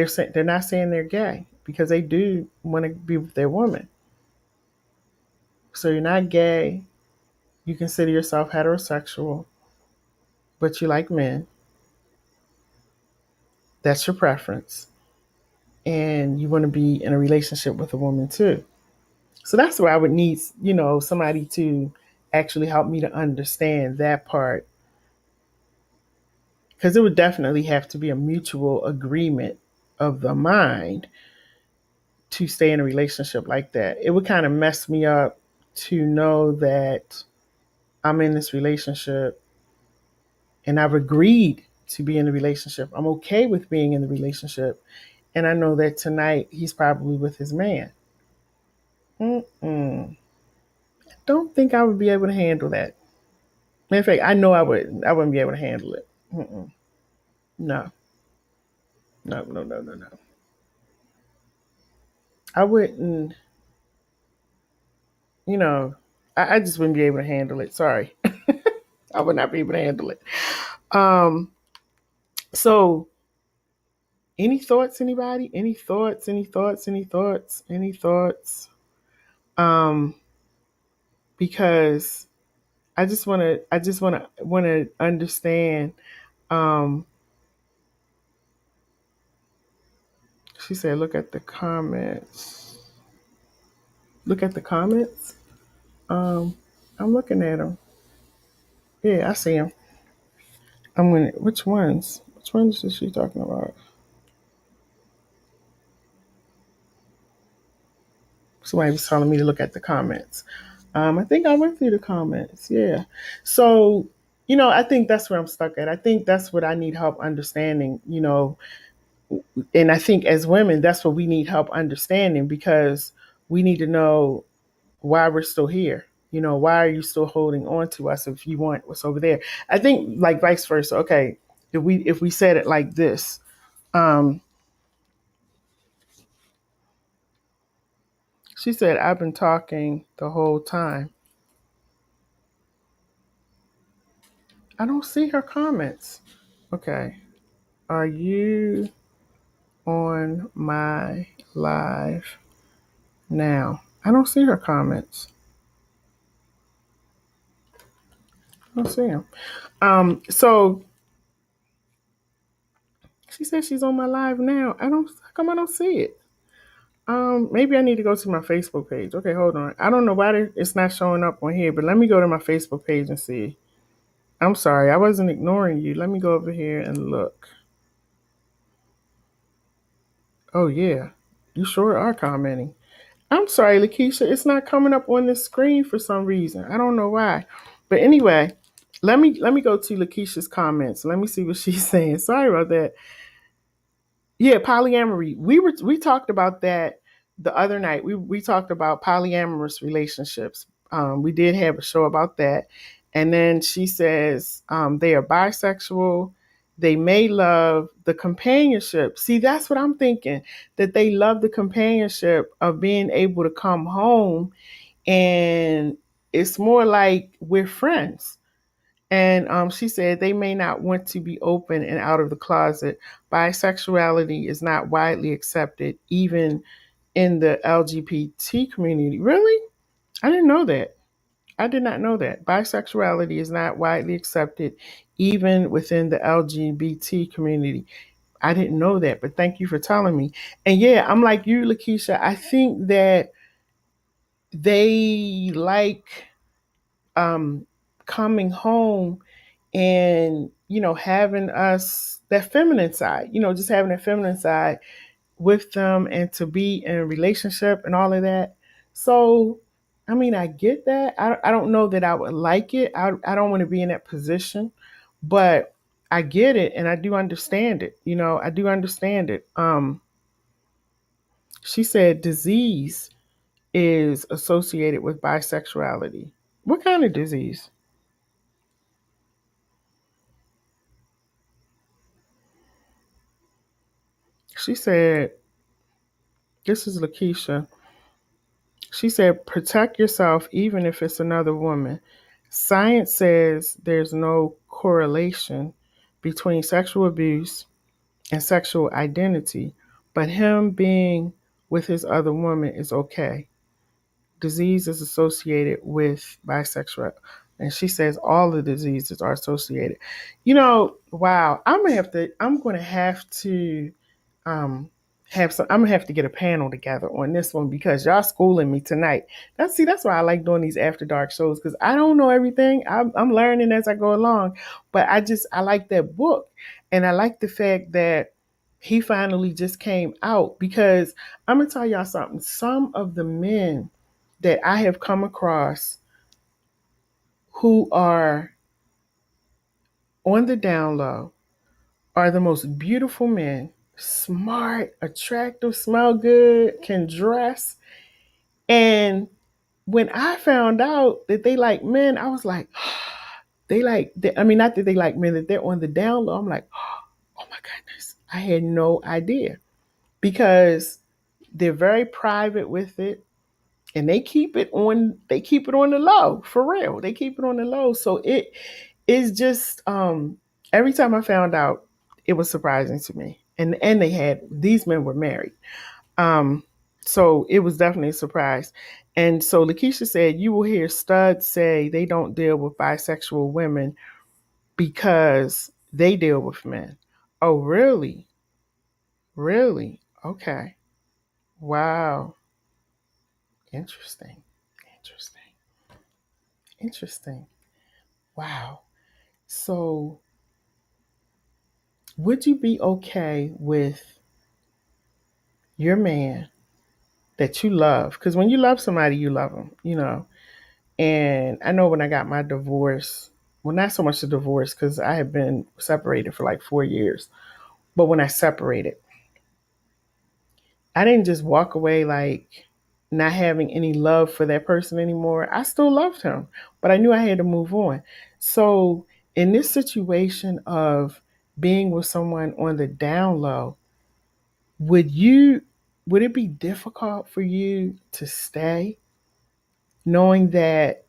saying they're gay because they do want to be with their woman. So you're not gay, you consider yourself heterosexual, but you like men. That's your preference. And you want to be in a relationship with a woman too. So that's where I would need, somebody to actually help me to understand that part, because it would definitely have to be a mutual agreement of the mind to stay in a relationship like that. It would kind of mess me up to know that I'm in this relationship and I've agreed to be in a relationship. I'm okay with being in the relationship. And I know that tonight he's probably with his man. Mm-mm. Don't think I would be able to handle that. Matter of fact, I know I wouldn't. I wouldn't be able to handle it. Mm-mm. No, no, no, no, no, no. I wouldn't. You know, I just wouldn't be able to handle it. Sorry, I would not be able to handle it. Um. So, any thoughts? Anybody? Any thoughts? Any thoughts? Any thoughts? Any thoughts? Um. Because I just want to. I just want to understand. Um. She said, "Look at the comments. Look at the comments." Um. I'm looking at them. Yeah, I see them. I'm gonna. Which ones? Which ones is she talking about? Somebody was telling me to look at the comments. I think I went through the comments. Yeah. So, I think that's where I'm stuck at. I think that's what I need help understanding. And I think as women, that's what we need help understanding, because we need to know why we're still here. Why are you still holding on to us if you want what's over there? I think like vice versa. Okay, if we said it like this. Um, she said, I've been talking the whole time. I don't see her comments. Okay. Are you on my live now? I don't see her comments. I don't see them. So she says she's on my live now. How come I don't see it? Maybe I need to go to my Facebook page. Okay, hold on. I don't know why it's not showing up on here, but let me go to my Facebook page and see. I'm sorry, I wasn't ignoring you. Let me go over here and look. Oh yeah, you sure are commenting. I'm sorry, Lakeisha, it's not coming up on the screen for some reason. I don't know why. But anyway, let me go to Lakeisha's comments. Let me see what she's saying. Sorry about that. Yeah, polyamory. We talked about that the other night. We talked about polyamorous relationships. We did have a show about that. And then she says they are bisexual. They may love the companionship. See, that's what I'm thinking. That they love the companionship of being able to come home, and it's more like we're friends. And she said they may not want to be open and out of the closet. Bisexuality is not widely accepted, even in the LGBT community. Really? I didn't know that. I did not know that. Bisexuality is not widely accepted, even within the LGBT community. I didn't know that, but thank you for telling me. And yeah, I'm like you, Lakeisha. I think that they like um, coming home and having us that feminine side, just having that feminine side with them, and to be in a relationship and all of that. So I mean, I get that. I don't know that I would like it. I don't want to be in that position, but I get it, and I do understand it. I do understand it. She said disease is associated with bisexuality. What kind of disease? She said, this is Lakeisha. She said, protect yourself even if it's another woman. Science says there's no correlation between sexual abuse and sexual identity, but him being with his other woman is okay. Disease is associated with bisexual. And she says all the diseases are associated. Wow, I'm gonna have to um have some. I'm gonna have to get a panel together on this one because y'all schooling me tonight. That's why I like doing these after dark shows because I don't know everything. I'm learning as I go along, but I like that book, and I like the fact that he finally just came out because I'm gonna tell y'all something. Some of the men that I have come across who are on the down low are the most beautiful men, smart, attractive, smell good, can dress. And when I found out that they like men, I was like, I mean, not that they like men, that they're on the down low. I'm like, oh my goodness. I had no idea because they're very private with it and they keep it on the low for real. They keep it on the low. So it is just every time I found out, it was surprising to me. And these men were married. Um, so it was definitely a surprise. And so Lakeisha said, you will hear studs say they don't deal with bisexual women because they deal with men. Oh, really? Really? Okay. Wow. Interesting. Interesting. Interesting. Wow. So would you be okay with your man that you love? Because when you love somebody, you love them, And I know when I got my divorce, well, not so much the divorce because I had been separated for like 4 years. But when I separated, I didn't just walk away like not having any love for that person anymore. I still loved him, but I knew I had to move on. So in this situation of being with someone on the down low, would it be difficult for you to stay knowing that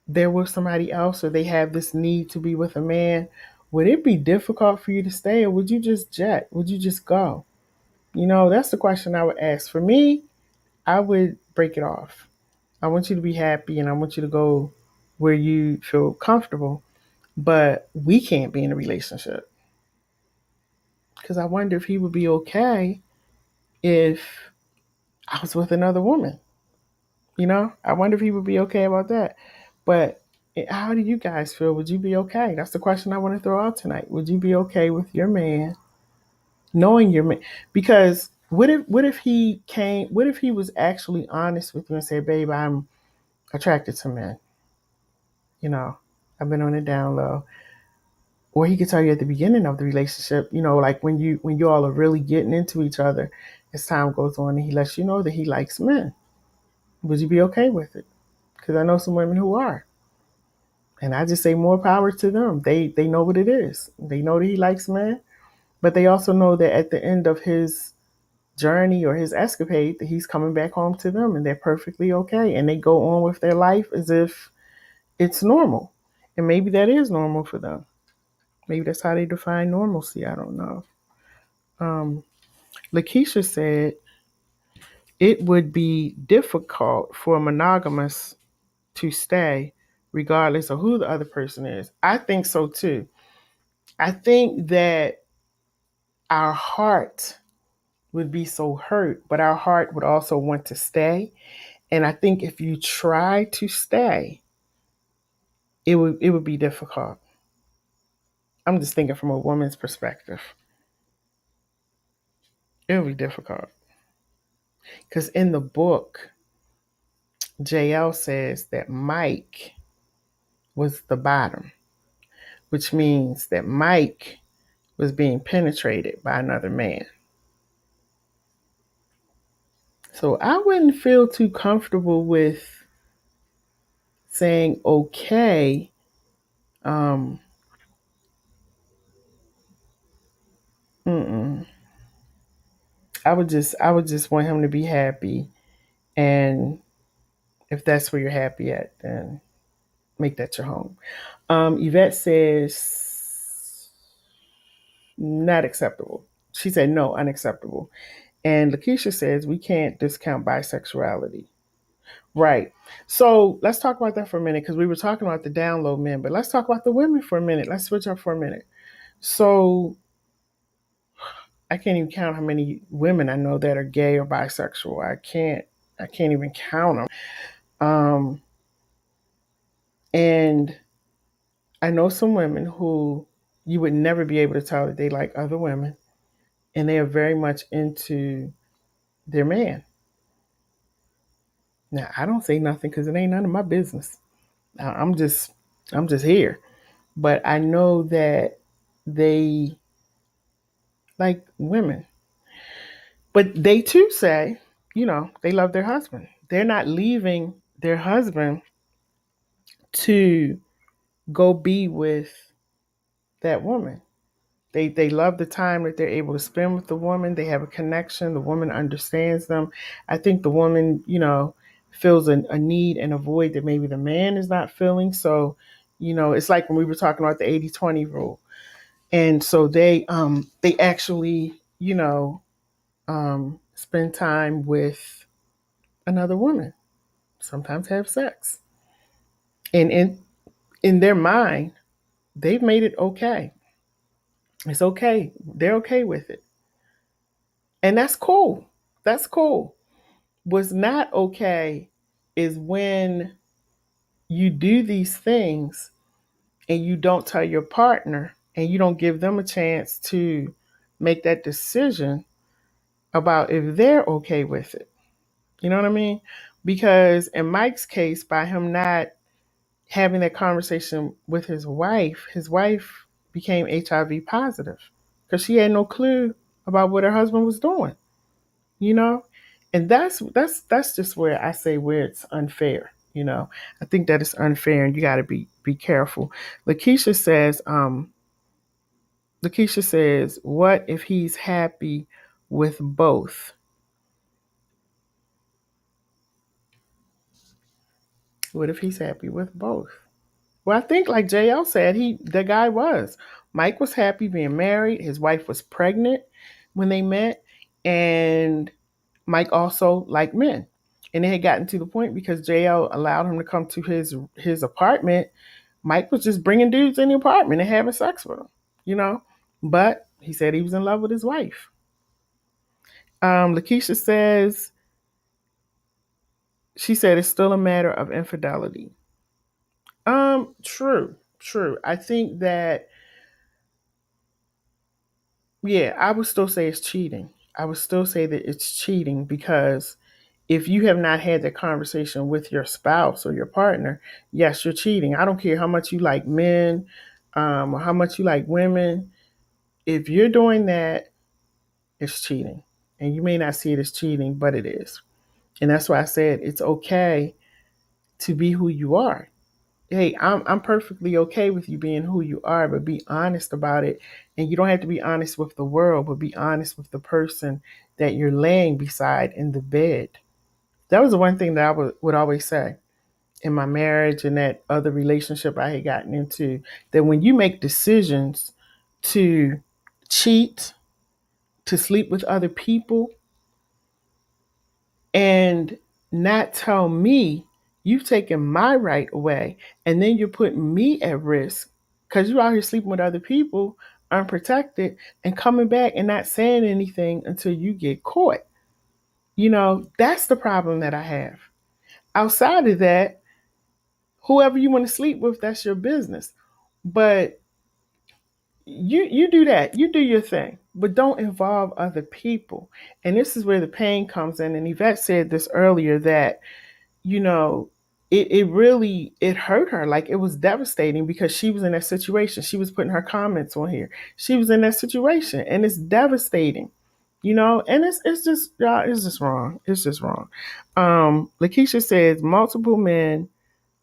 they're with somebody else or they have this need to be with a man? Would it be difficult for you to stay or would you just jet? Would you just go? That's the question I would ask. For me, I would break it off. I want you to be happy and I want you to go where you feel comfortable, but we can't be in a relationship. Because I wonder if he would be okay if I was with another woman. I wonder if he would be okay about that. But how do you guys feel? Would you be okay? That's the question I want to throw out tonight. Would you be okay with your man knowing your man? Because what if he was actually honest with you and said, babe, I'm attracted to men. You know, I've been on the down low. Or he could tell you at the beginning of the relationship, like when you all are really getting into each other, as time goes on, and he lets you know that he likes men. Would you be okay with it? Because I know some women who are. And I just say more power to them. They know what it is. They know that he likes men, but they also know that at the end of his journey or his escapade, that he's coming back home to them and they're perfectly okay. And they go on with their life as if it's normal. And maybe that is normal for them. Maybe that's how they define normalcy. I don't know. Um, Lakeisha said it would be difficult for a monogamous to stay regardless of who the other person is. I think so too. I think that our heart would be so hurt, but our heart would also want to stay. And I think if you try to stay, it would be difficult. I'm just thinking from a woman's perspective. It would be difficult. Because in the book, JL says that Mike was the bottom, which means that Mike was being penetrated by another man. So I wouldn't feel too comfortable with saying okay. Um, mm-mm. I would just want him to be happy, and if that's where you're happy at, then make that your home. Yvette says not acceptable. She said no, unacceptable. And Lakeisha says we can't discount bisexuality. Right. So let's talk about that for a minute because we were talking about the download men, but let's talk about the women for a minute. Let's switch up for a minute. So I can't even count how many women I know that are gay or bisexual. I can't even count them. And I know some women who you would never be able to tell that they like other women, and they are very much into their man. Now, I don't say nothing because it ain't none of my business. I'm just, I'm just here. But I know that they like women, but they too say, they love their husband. They're not leaving their husband to go be with that woman. They love the time that they're able to spend with the woman. They have a connection. The woman understands them. I think the woman, feels a need and a void that maybe the man is not feeling. So, it's like when we were talking about the 80-20 rule. And so they actually, spend time with another woman, sometimes have sex. And in their mind, they've made it okay. It's okay. They're okay with it. And that's cool. That's cool. What's not okay is when you do these things and you don't tell your partner and you don't give them a chance to make that decision about if they're okay with it. You know what I mean? Because in Mike's case, by him not having that conversation with his wife became HIV positive because she had no clue about what her husband was doing. You know, and that's just where I say where it's unfair. I think that it's unfair, and you got to be careful. Lakeisha says, what if he's happy with both? What if he's happy with both? Well, I think like JL said, the guy was. Mike was happy being married. His wife was pregnant when they met, and Mike also liked men. And it had gotten to the point because JL allowed him to come to his apartment. Mike was just bringing dudes in the apartment and having sex with them, you know. But he said he was in love with his wife. Lakeisha says she said it's still a matter of infidelity. True, true. I think that yeah, I would still say it's cheating. I would still say that it's cheating because if you have not had that conversation with your spouse or your partner, yes, you're cheating. I don't care how much you like men or how much you like women. If you're doing that, it's cheating. And you may not see it as cheating, but it is. And that's why I said it's okay to be who you are. Hey, I'm perfectly okay with you being who you are, but be honest about it. And you don't have to be honest with the world, but be honest with the person that you're laying beside in the bed. That was the one thing that I would always say in my marriage and that other relationship I had gotten into, that when you make decisions to cheat, to sleep with other people, and not tell me, you've taken my right away, and then you're putting me at risk because you're out here sleeping with other people unprotected and coming back and not saying anything until you get caught. That's the problem that I have. Outside of that, whoever you want to sleep with, that's your business. But you do that. You do your thing. But don't involve other people. And this is where the pain comes in. And Yvette said this earlier that, you know, it really it hurt her. Like it was devastating because she was in that situation. She was putting her comments on here. She was in that situation. And it's devastating. And it's just wrong. It's just wrong. Lakeisha says multiple men,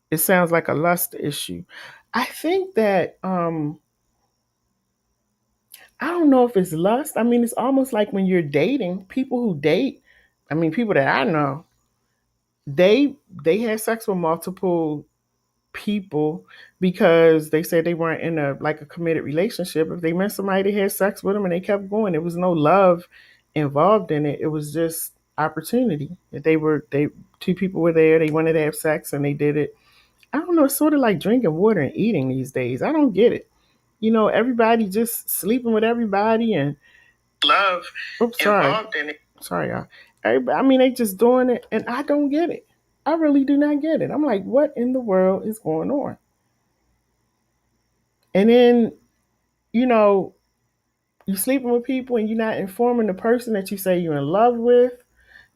it sounds like a lust issue. I think that I don't know if it's lust. I mean, it's almost like when you're dating, people who date, I mean, people that I know, they had sex with multiple people because they said they weren't in a committed relationship. If they met somebody, they had sex with them and they kept going. There was no love involved in it. It was just opportunity. They two people were there, they wanted to have sex and they did it. I don't know, it's sort of like drinking water and eating these days. I don't get it. Everybody just sleeping with everybody and love Oops, sorry. Involved in it. Sorry, y'all. Everybody, I mean, they just doing it, and I don't get it. I really do not get it. I'm like, what in the world is going on? And then, you know, you sleeping with people and you're not informing the person that you say you're in love with.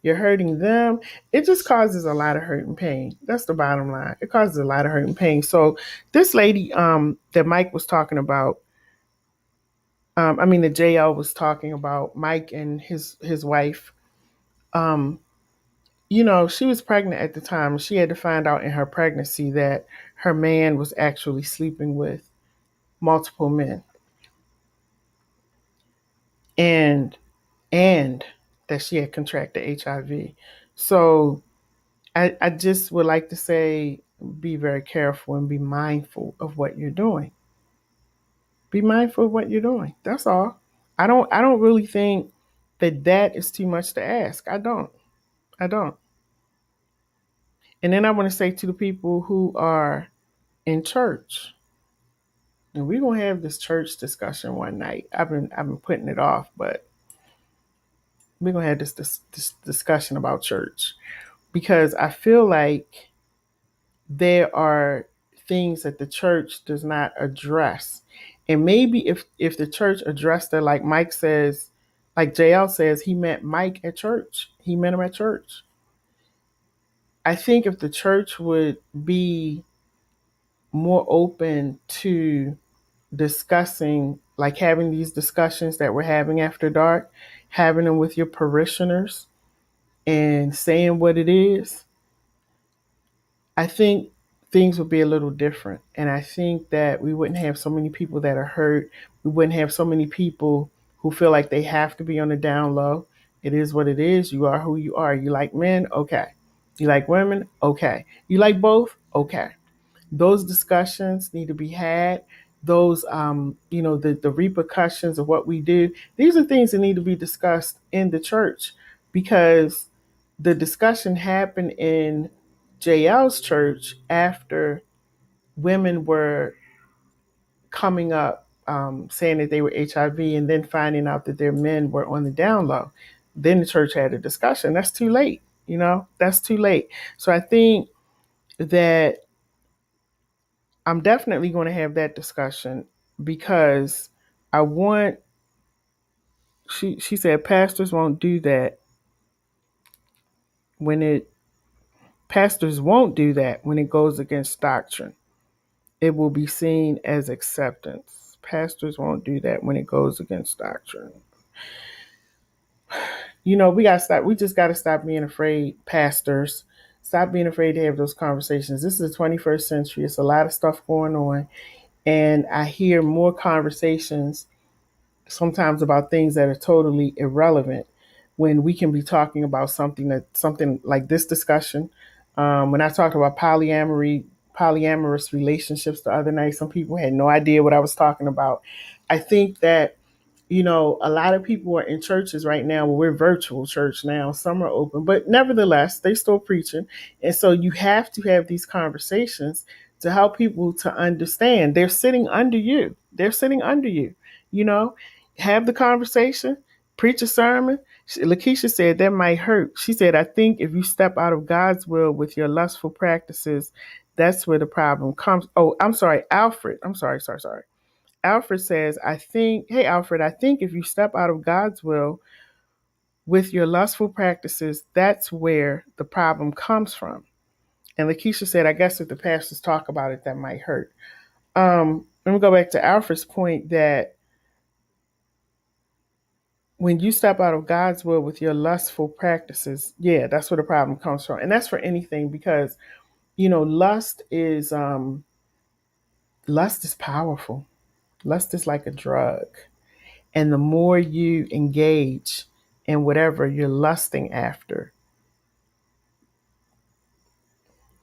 You're hurting them. It just causes a lot of hurt and pain. That's the bottom line. It causes a lot of hurt and pain. So this lady that Mike was talking about, the JL was talking about Mike and his wife. Um, she was pregnant at the time. She had to find out in her pregnancy that her man was actually sleeping with multiple men, and and that she had contracted HIV. So I just would like to say, be very careful and be mindful of what you're doing. Be mindful of what you're doing. That's all. I don't really think that is too much to ask. I don't. I don't. And then I want to say to the people who are in church, and we're gonna have this church discussion one night. I've been putting it off, but we're gonna have this discussion about church because I feel like there are things that the church does not address. And maybe if the church addressed it, like Mike says, like JL says, he met Mike at church. He met him at church. I think if the church would be more open to discussing, like having these discussions that we're having after dark, having them with your parishioners and saying what it is, I think things would be a little different. And I think that we wouldn't have so many people that are hurt. We wouldn't have so many people who feel like they have to be on the down low. It is what it is. You are who you are. You like men? Okay. You like women? Okay. You like both? Okay. Those discussions need to be had. Those, the repercussions of what we do. These are things that need to be discussed in the church because the discussion happened in JL's church after women were coming up saying that they were HIV and then finding out that their men were on the down low. Then the church had a discussion. That's too late. That's too late. So I think that I'm definitely going to have that discussion because I want, she said, pastors won't do that when pastors won't do that when it goes against doctrine. It will be seen as acceptance. Pastors won't do that when it goes against doctrine. We just gotta stop being afraid, pastors. Stop being afraid to have those conversations. This is the 21st century. It's a lot of stuff going on. And I hear more conversations sometimes about things that are totally irrelevant when we can be talking about something like this discussion. When I talked about polyamorous relationships the other night, some people had no idea what I was talking about. I think that a lot of people are in churches right now. Well, we're virtual church now. Some are open, but nevertheless, they still preaching. And so you have to have these conversations to help people to understand. They're sitting under you. They're sitting under you. You know, have the conversation, preach a sermon. Lakeisha said that might hurt. She said, I think if you step out of God's will with your lustful practices, that's where the problem comes. Oh, I'm sorry, Alfred. I'm sorry. Alfred says, hey, Alfred, I think if you step out of God's will with your lustful practices, that's where the problem comes from. And Lakeisha said, I guess if the pastors talk about it, that might hurt. Let me go back to Alfred's point that when you step out of God's will with your lustful practices, yeah, that's where the problem comes from. And that's for anything because, lust is powerful. Lust is like a drug. And the more you engage in whatever you're lusting after,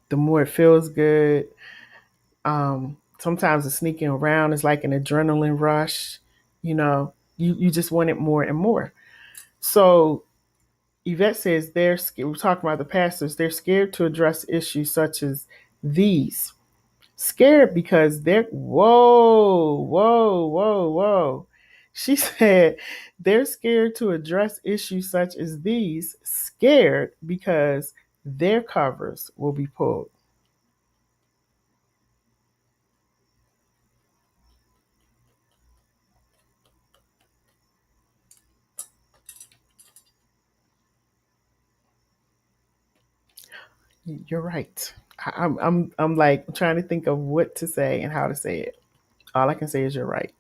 the more it feels good. Sometimes the sneaking around is like an adrenaline rush. You just want it more and more. So Yvette says they're scared. We're talking about the pastors. They're scared to address issues such as these. Scared because they're, whoa. She said they're scared to address issues such as these, scared because their covers will be pulled. You're right. I'm like trying to think of what to say and how to say it. All I can say is you're right.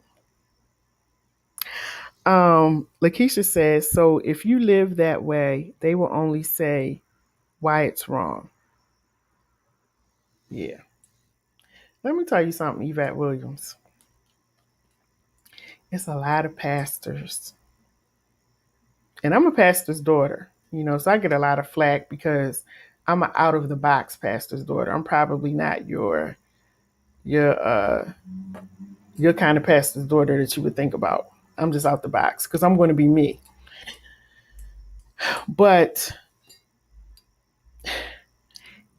Lakeisha says, so if you live that way, they will only say why it's wrong. Yeah. Let me tell you something, Yvette Williams. It's a lot of pastors. And I'm a pastor's daughter, so I get a lot of flack because I'm an out of the box pastor's daughter. I'm probably not your your kind of pastor's daughter that you would think about. I'm just out the box because I'm going to be me. But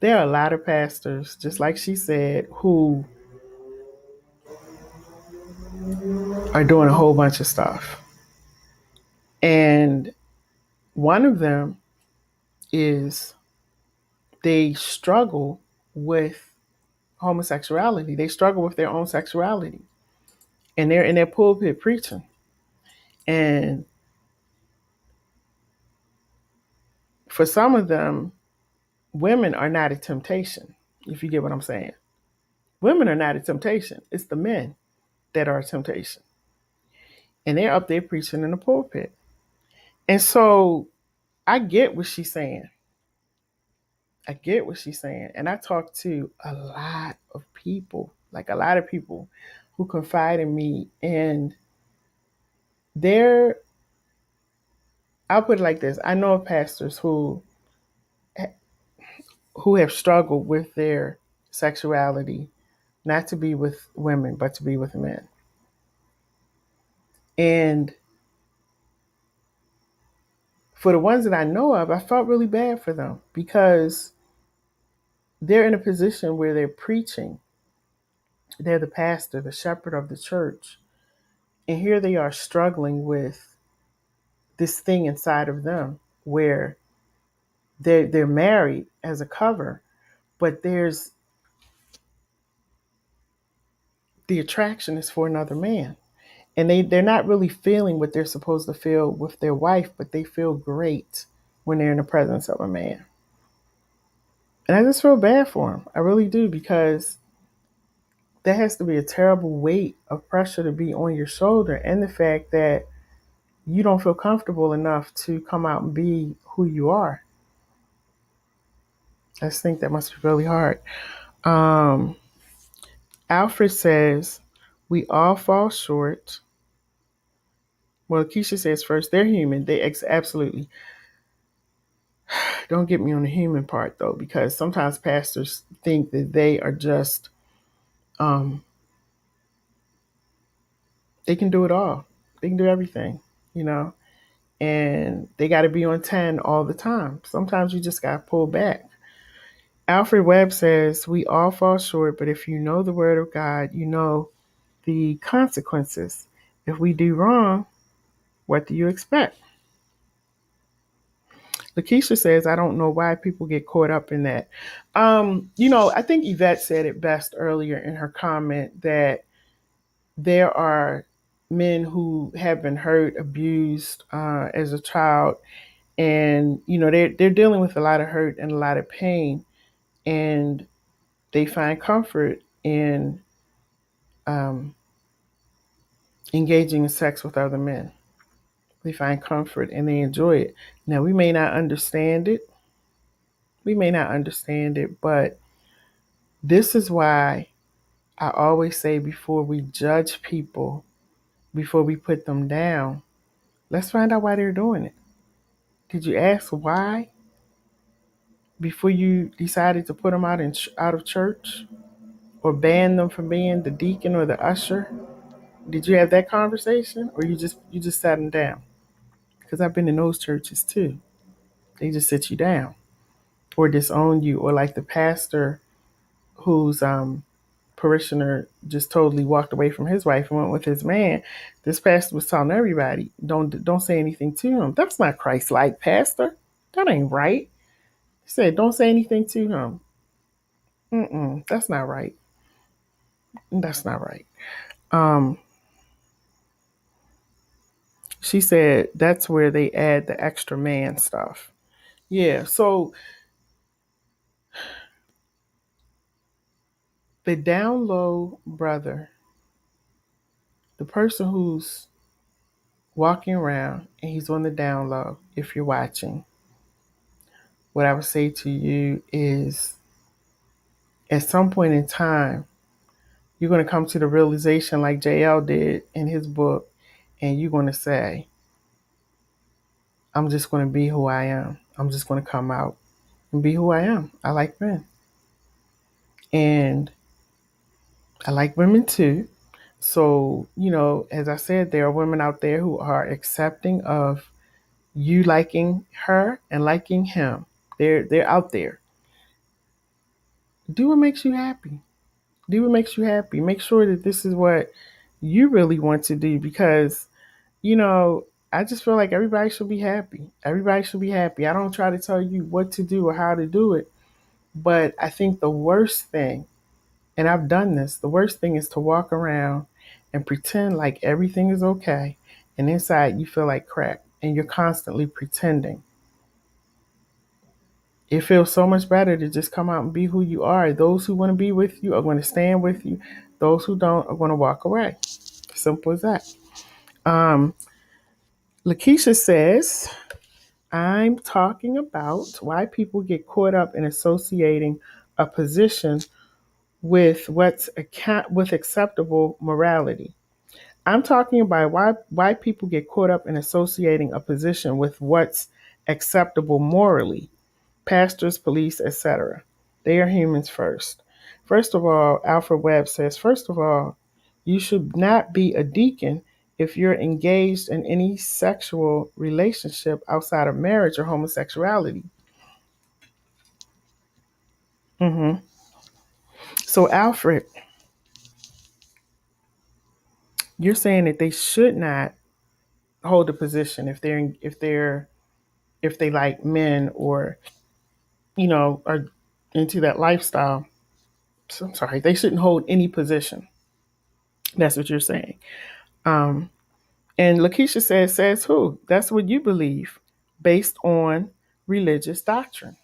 there are a lot of pastors, just like she said, who are doing a whole bunch of stuff. And one of them is they struggle with homosexuality. They struggle with their own sexuality. And they're in their pulpit preaching. And for some of them, women are not a temptation, if you get what I'm saying. Women are not a temptation. It's the men that are a temptation. And they're up there preaching in the pulpit. And so I get what she's saying. I get what she's saying. And I talk to a lot of people, like a lot of people who confide in me. And they're, I'll put it like this. I know of pastors who have struggled with their sexuality, not to be with women, but to be with men. And for the ones that I know of, I felt really bad for them because they're in a position where they're preaching. They're the pastor, the shepherd of the church. And here they are struggling with this thing inside of them where they're married as a cover, but there's the attraction is for another man. And they're not really feeling what they're supposed to feel with their wife, but they feel great when they're in the presence of a man. And I just feel bad for them. I really do, because that has to be a terrible weight of pressure to be on your shoulder. And the fact that you don't feel comfortable enough to come out and be who you are. I just think that must be really hard. Um, Alfred says, we all fall short. Well, Keisha says first, they're human. Absolutely. Don't get me on the human part, though, because sometimes pastors think that they are just, they can do it all. They can do everything, you know, and they got to be on 10 all the time. Sometimes you just got to pull back. Alfred Webb says, we all fall short, but if you know the word of God, you know the consequences. If we do wrong, what do you expect? Lakeisha says, I don't know why people get caught up in that. I think Yvette said it best earlier in her comment that there are men who have been hurt, abused as a child, and they're dealing with a lot of hurt and a lot of pain, and they find comfort in um, engaging in sex with other men. They find comfort and they enjoy it. Now, we may not understand it. But this is why I always say, before we judge people, before we put them down, let's find out why they're doing it. Did you ask why before you decided to put them out of church or ban them from being the deacon or the usher? Did you have that conversation, or you just sat them down? Because I've been in those churches too. They just sit you down or disown you, or like the pastor who's parishioner just totally walked away from his wife and went with his man. This pastor was telling everybody, don't say anything to him. That's not Christ-like, pastor. That ain't right. He said, don't say anything to him. That's not right. That's not right. Um, she said that's where they add the extra man stuff. Yeah, so the down low brother, the person who's walking around and he's on the down low, if you're watching, what I would say to you is at some point in time, you're going to come to the realization like JL did in his book, and you're going to say, I'm just going to be who I am. I'm just going to come out and be who I am. I like men. And I like women too. So, as I said, there are women out there who are accepting of you liking her and liking him. They're out there. Do what makes you happy. Do what makes you happy. Make sure that this is what you really want to do because, you know, I just feel like everybody should be happy. Everybody should be happy. I don't try to tell you what to do or how to do it. But I think the worst thing, and I've done this, the worst thing is to walk around and pretend like everything is okay. And inside you feel like crap and you're constantly pretending. It feels so much better to just come out and be who you are. Those who want to be with you are going to stand with you. Those who don't are going to walk away. Simple as that. Um, Lakeisha says, I'm talking about why people get caught up in associating a position with with acceptable morality. I'm talking about why people get caught up in associating a position with what's acceptable morally. Pastors, police, etc. They are humans first. First of all, Alfred Webb says, first of all, you should not be a deacon if you're engaged in any sexual relationship outside of marriage or homosexuality. hmm So, Alfred, you're saying that they should not hold a position if they like men or are into that lifestyle. So, I'm sorry, they shouldn't hold any position. That's what you're saying. Um, And Lakeisha says who? That's what you believe based on religious doctrine.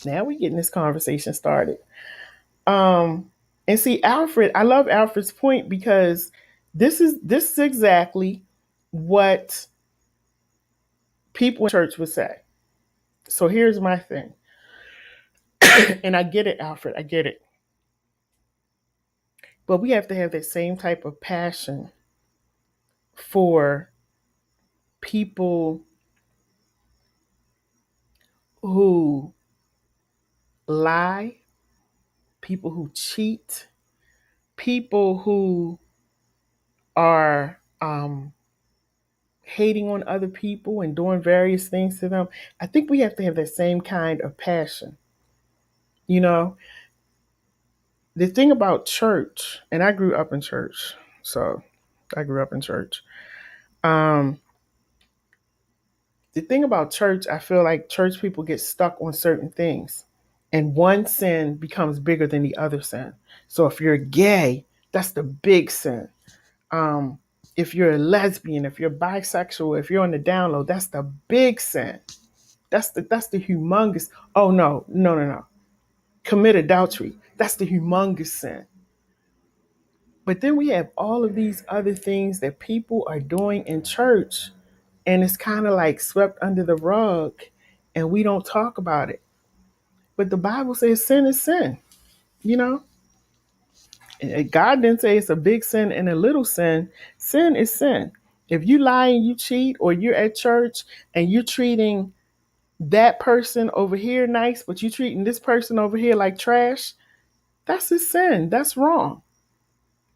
Now we're getting this conversation started. Um, and see, Alfred, I love Alfred's point because this is exactly what people in church would say. So here's my thing. And I get it, Alfred, I get it. But we have to have that same type of passion for people who lie, people who cheat, people who are hating on other people and doing various things to them. I think we have to have that same kind of passion. You know, the thing about church, and I grew up in church, so I grew up in church. Um, the thing about church, I feel like church people get stuck on certain things, and one sin becomes bigger than the other sin. So if you're gay, that's the big sin. Um, if you're a lesbian, if you're bisexual, if you're on the down low, that's the big sin. That's the humongous. Oh no, no, no, no. Commit adultery. That's the humongous sin. But then we have all of these other things that people are doing in church, and it's kind of like swept under the rug, and we don't talk about it. But the Bible says sin is sin. You know, God didn't say it's a big sin and a little sin. Sin is sin. If you lie and you cheat, or you're at church and you're treating that person over here nice, but you treating this person over here like trash, that's a sin. That's wrong.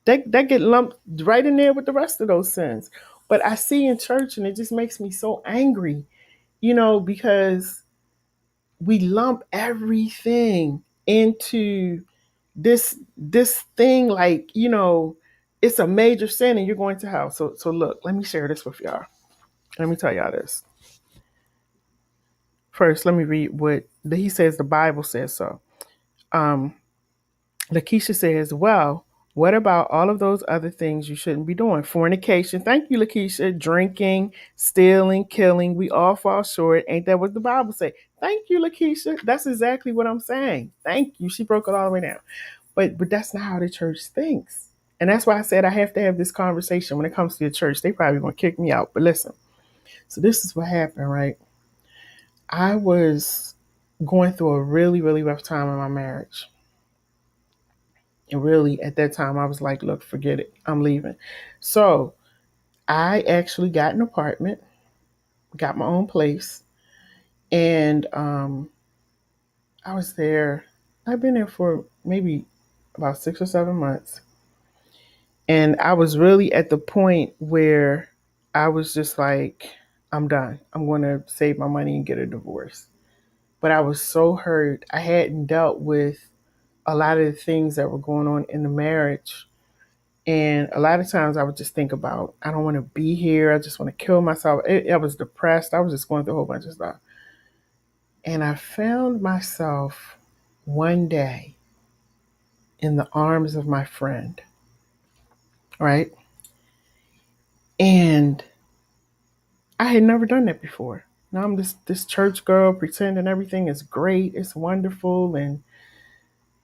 That get lumped right in there with the rest of those sins. But I see in church, and it just makes me so angry, because we lump everything into this thing, like, it's a major sin and you're going to hell. So look, let me share this with y'all. Let me tell y'all this. First, let me read what he says. The Bible says so. Um, Lakeisha says, well, what about all of those other things you shouldn't be doing? Fornication. Thank you, Lakeisha. Drinking, stealing, killing. We all fall short. Ain't that what the Bible say? Thank you, Lakeisha. That's exactly what I'm saying. Thank you. She broke it all the way down. But that's not how the church thinks. And that's why I said I have to have this conversation when it comes to the church. They probably gonna kick me out. But listen, so this is what happened, right? I was going through a really, really rough time in my marriage. And really, at that time, I was like, look, forget it. I'm leaving. So I actually got an apartment, got my own place. And I was there. I've been there for maybe about 6 or 7 months. And I was really at the point where I was just like, I'm done. I'm going to save my money and get a divorce. But I was so hurt. I hadn't dealt with a lot of the things that were going on in the marriage. And a lot of times I would just think about, I don't want to be here. I just want to kill myself. I was depressed. I was just going through a whole bunch of stuff. And I found myself one day in the arms of my friend, right? And I had never done that before. Now I'm this church girl pretending everything is great, it's wonderful, and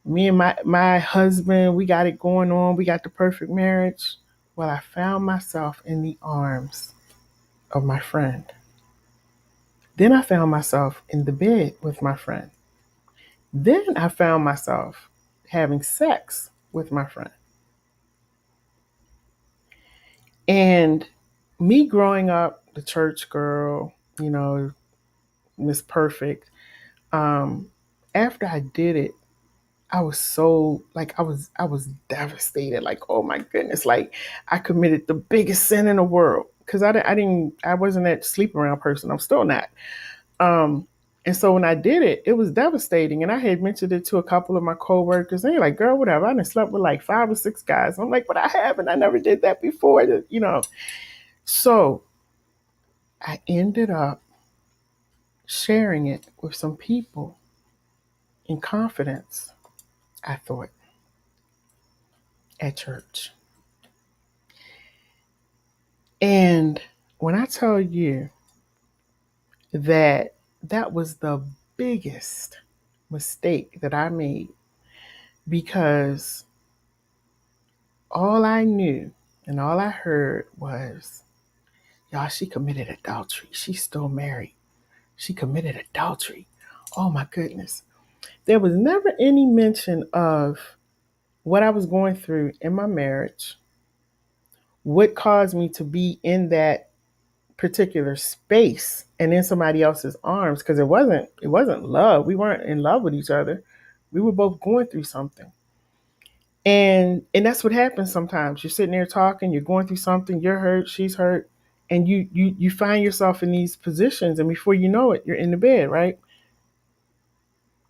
me and my husband, we got it going on. We got the perfect marriage. Well, I found myself in the arms of my friend. Then I found myself in the bed with my friend. Then I found myself having sex with my friend. And me growing up, the church girl, Miss Perfect, after I did it, I was so like I was devastated. Like, oh my goodness, like I committed the biggest sin in the world because I wasn't that sleep around person. I'm still not. Um, and so when I did it, it was devastating. And I had mentioned it to a couple of my coworkers. And they're like, "Girl, whatever. I done slept with like 5 or 6 guys." I'm like, "But I haven't. I never did that before." So I ended up sharing it with some people in confidence. I thought at church. And when I tell you that that was the biggest mistake that I made, because all I knew and all I heard was, y'all, she committed adultery. She's still married. She committed adultery. Oh my goodness. There was never any mention of what I was going through in my marriage, what caused me to be in that particular space and in somebody else's arms, because it wasn't love. We weren't in love with each other. We were both going through something. And that's what happens sometimes. You're sitting there talking, you're going through something, you're hurt, she's hurt, and you find yourself in these positions, and before you know it, you're in the bed, right?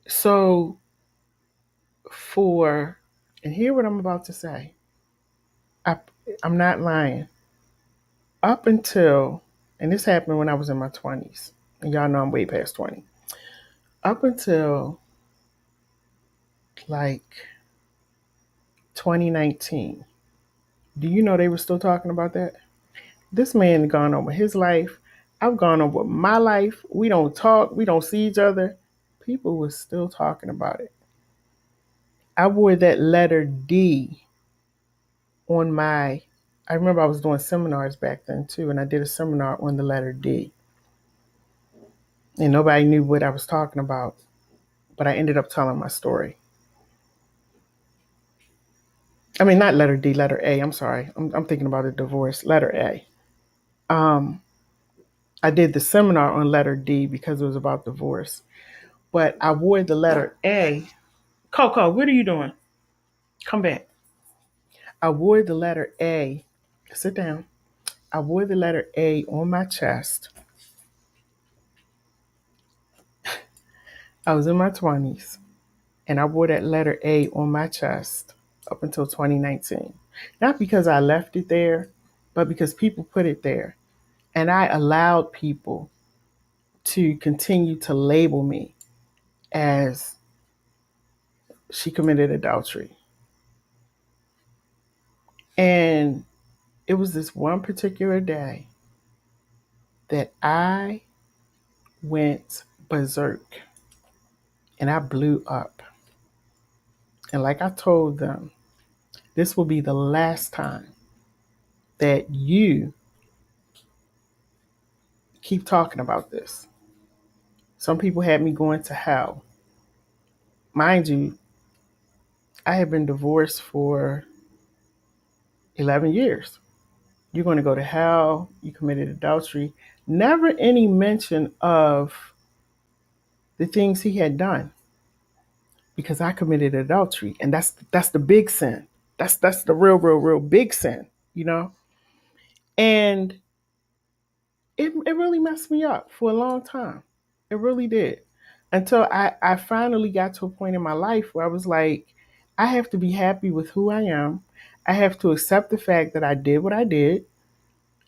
So for and hear what I'm about to say. I I'm not lying. Up until, and this happened when I was in my 20s, and y'all know I'm way past 20. Up until like 2019, do you know they were still talking about that? This man had gone on with his life. I've gone on with my life. We don't talk. We don't see each other. People were still talking about it. I wore that letter D on my. I remember I was doing seminars back then too, and I did a seminar on the letter D. And nobody knew what I was talking about, but I ended up telling my story. I mean, not letter D, letter A. I'm sorry. I'm thinking about a divorce. Letter A. Um, I did the seminar on letter D because it was about divorce. But I wore the letter A. Coco, what are you doing? Come back. I wore the letter A. Sit down. I wore the letter A on my chest. I was in my 20s. And I wore that letter A on my chest up until 2019. Not because I left it there, but because people put it there. And I allowed people to continue to label me as she committed adultery. And it was this one particular day that I went berserk and I blew up. And like I told them, this will be the last time that you keep talking about this. Some people had me going to hell. Mind you, I have been divorced for 11 years. You're going to go to hell. You committed adultery. Never any mention of the things he had done because I committed adultery. And that's the big sin. That's the real big sin, you know? And it really messed me up for a long time. It really did. Until I finally got to a point in my life where I was like, I have to be happy with who I am. I have to accept the fact that I did what I did.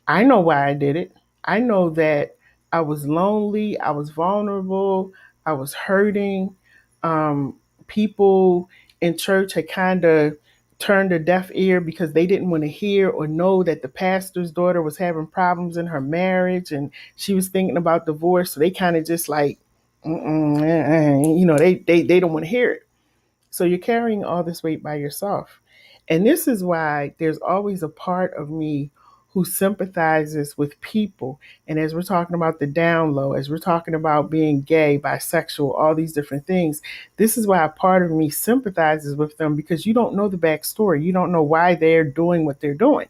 I know why I did it. I know that I was lonely, I was vulnerable, I was hurting. Um, People in church had kind of turned a deaf ear because they didn't want to hear or know that the pastor's daughter was having problems in her marriage and she was thinking about divorce. So they kind of just like, they don't want to hear it. So you're carrying all this weight by yourself. And this is why there's always a part of me who sympathizes with people. And as we're talking about the down low, as we're talking about being gay, bisexual, all these different things, this is why a part of me sympathizes with them because you don't know the backstory. You don't know why they're doing what they're doing.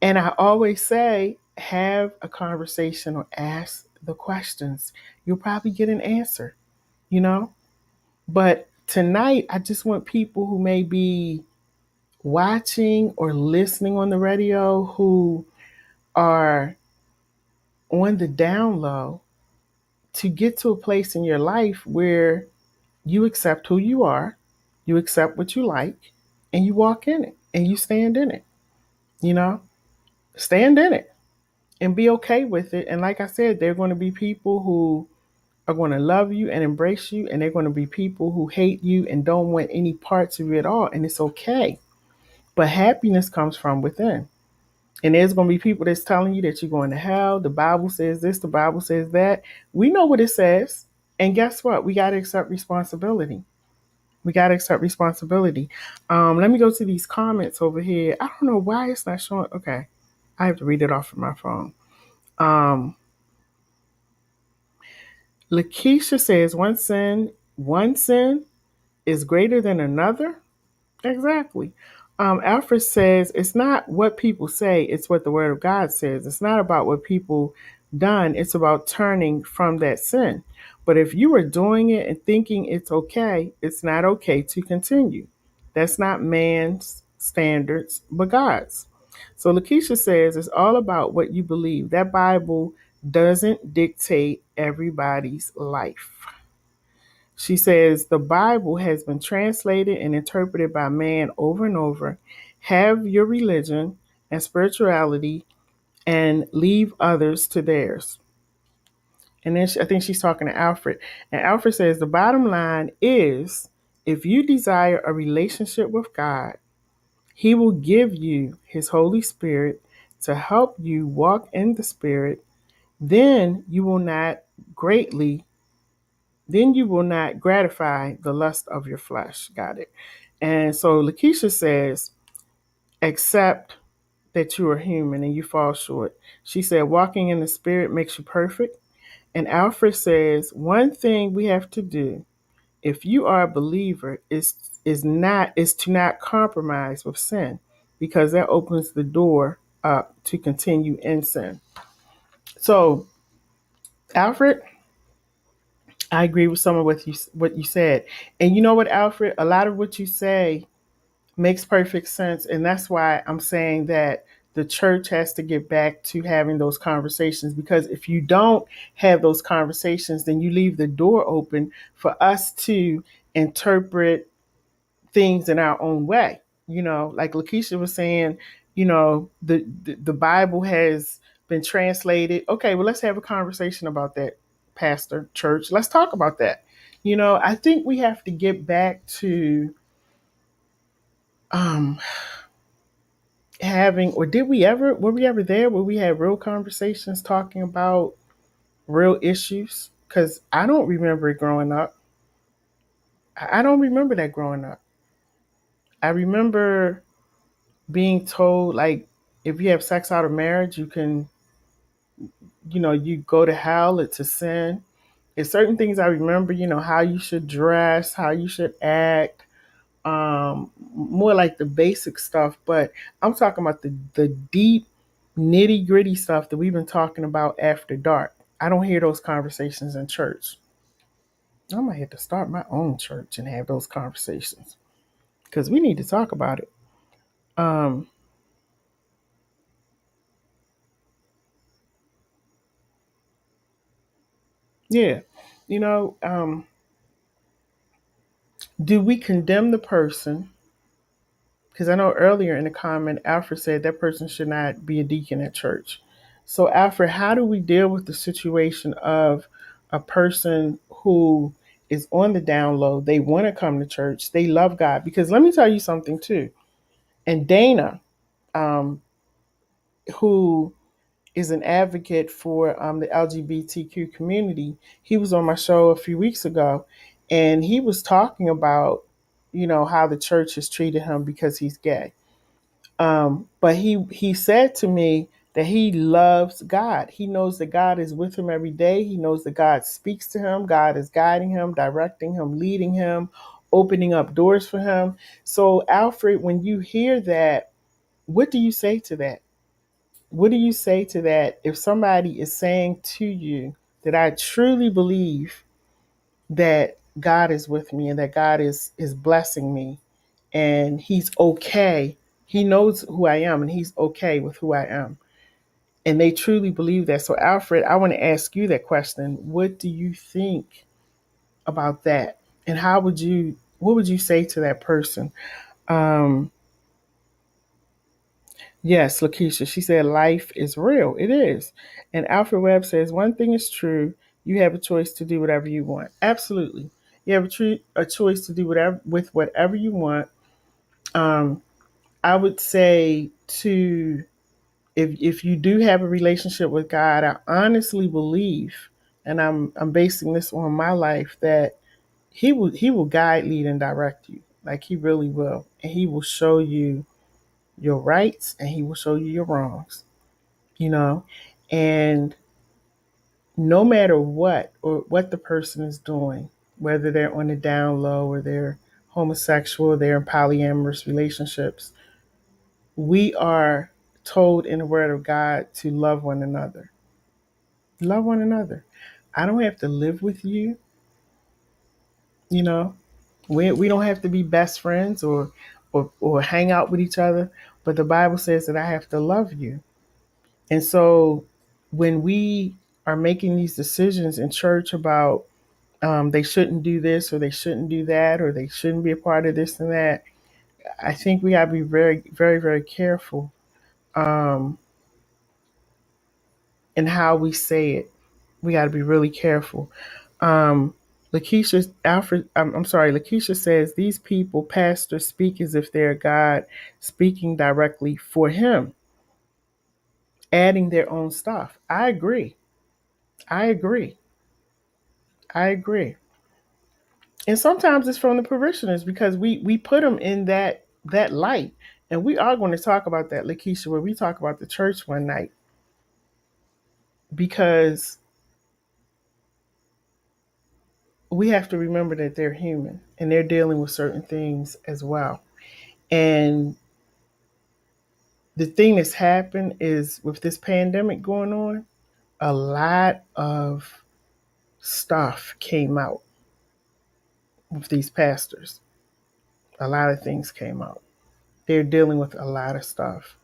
And I always say, have a conversation or ask the questions. You'll probably get an answer, you know? But tonight, I just want people who may be watching or listening on the radio who are on the down low to get to a place in your life where you accept who you are, you accept what you like, and you walk in it and you stand in it. You know, stand in it and be okay with it. And like I said, there are going to be people who are going to love you and embrace you, and they're going to be people who hate you and don't want any parts of you at all. And it's okay. But happiness comes from within. And there's going to be people that's telling you that you're going to hell. The Bible says this, the Bible says that. We know what it says. And guess what? We got to accept responsibility. We got to accept responsibility. Let me go to these comments over here. I don't know why it's not showing. Okay. I have to read it off of my phone. Lakeisha says one sin is greater than another. Exactly. Alfred says it's not what people say, it's what the word of God says. It's not about what people done, it's about turning from that sin. But if you are doing it and thinking it's okay, it's not okay to continue. That's not man's standards, but God's. So Lakeisha says it's all about what you believe. That Bible doesn't dictate everybody's life. She says the Bible has been translated and interpreted by man over and over. Have your religion and spirituality and leave others to theirs. And then I think she's talking to Alfred. And Alfred says the bottom line is if you desire a relationship with God, He will give you His Holy Spirit to help you walk in the Spirit. Then you will not greatly then you will not gratify the lust of your flesh. Got it. And so Lakeisha says, accept that you are human and you fall short. She said, walking in the spirit makes you perfect. And Alfred says, one thing we have to do if you are a believer is to not compromise with sin, because that opens the door up to continue in sin. So, Alfred, I agree with some of what you said. And you know what, Alfred? A lot of what you say makes perfect sense. And that's why I'm saying that the church has to get back to having those conversations, because if you don't have those conversations, then you leave the door open for us to interpret things in our own way. Like Lakeisha was saying, the Bible has been translated. Okay, well, let's have a conversation about that, Pastor, church. Let's talk about that. I think we have to get back to um, having, or were we ever there where we had real conversations talking about real issues? Because I don't remember it growing up. I don't remember that growing up. I remember being told, like, if you have sex out of marriage, you can, you go to hell, it's a sin. It's certain things I remember, how you should dress, how you should act, more like the basic stuff. But I'm talking about the deep, nitty gritty stuff that we've been talking about after dark. I don't hear those conversations in church. I might have to start my own church and have those conversations because we need to talk about it. Um, yeah, you know, um, do we condemn the person? Because I know earlier in the comment, Alfred said that person should not be a deacon at church. So, Alfred, how do we deal with the situation of a person who is on the down low? They want to come to church, they love God. Because let me tell you something too. And Dana, um, who is an advocate for the LGBTQ community, he was on my show a few weeks ago, and he was talking about, how the church has treated him because he's gay. But he said to me that he loves God. He knows that God is with him every day. He knows that God speaks to him. God is guiding him, directing him, leading him, opening up doors for him. So, Alfred, when you hear that, what do you say to that? What do you say to that if somebody is saying to you that I truly believe that God is with me and that God is blessing me and he's okay. He knows who I am and he's okay with who I am. And they truly believe that. So Alfred, I want to ask you that question. What do you think about that? And what would you say to that person? Um, yes, Lakeisha, she said life is real. It is. And Alfred Webb says one thing is true. You have a choice to do whatever you want. Absolutely. You have a choice to do whatever you want. Um, I would say to if you do have a relationship with God, I honestly believe, and I'm basing this on my life, that he will guide, lead, and direct you. Like he really will. And he will show you your rights and he will show you your wrongs, you know? And no matter what the person is doing, whether they're on the down low or they're homosexual, they're in polyamorous relationships, we are told in the word of God to love one another. Love one another. I don't have to live with you, you know. We don't have to be best friends or hang out with each other, but the Bible says that I have to love you. And so when we are making these decisions in church about they shouldn't do this or they shouldn't do that or they shouldn't be a part of this and that, I think we have to be very, very, very careful um, in how we say it. We got to be really careful. Um, I'm sorry, Lakeisha says these people, pastors, speak as if they're God, speaking directly for him, adding their own stuff. I agree. I agree. I agree. And sometimes it's from the parishioners because we put them in that light. And we are going to talk about that, Lakeisha, where we talk about the church one night because we have to remember that they're human and they're dealing with certain things as well. And the thing that's happened is with this pandemic going on, a lot of stuff came out with these pastors. A lot of things came out. They're dealing with a lot of stuff.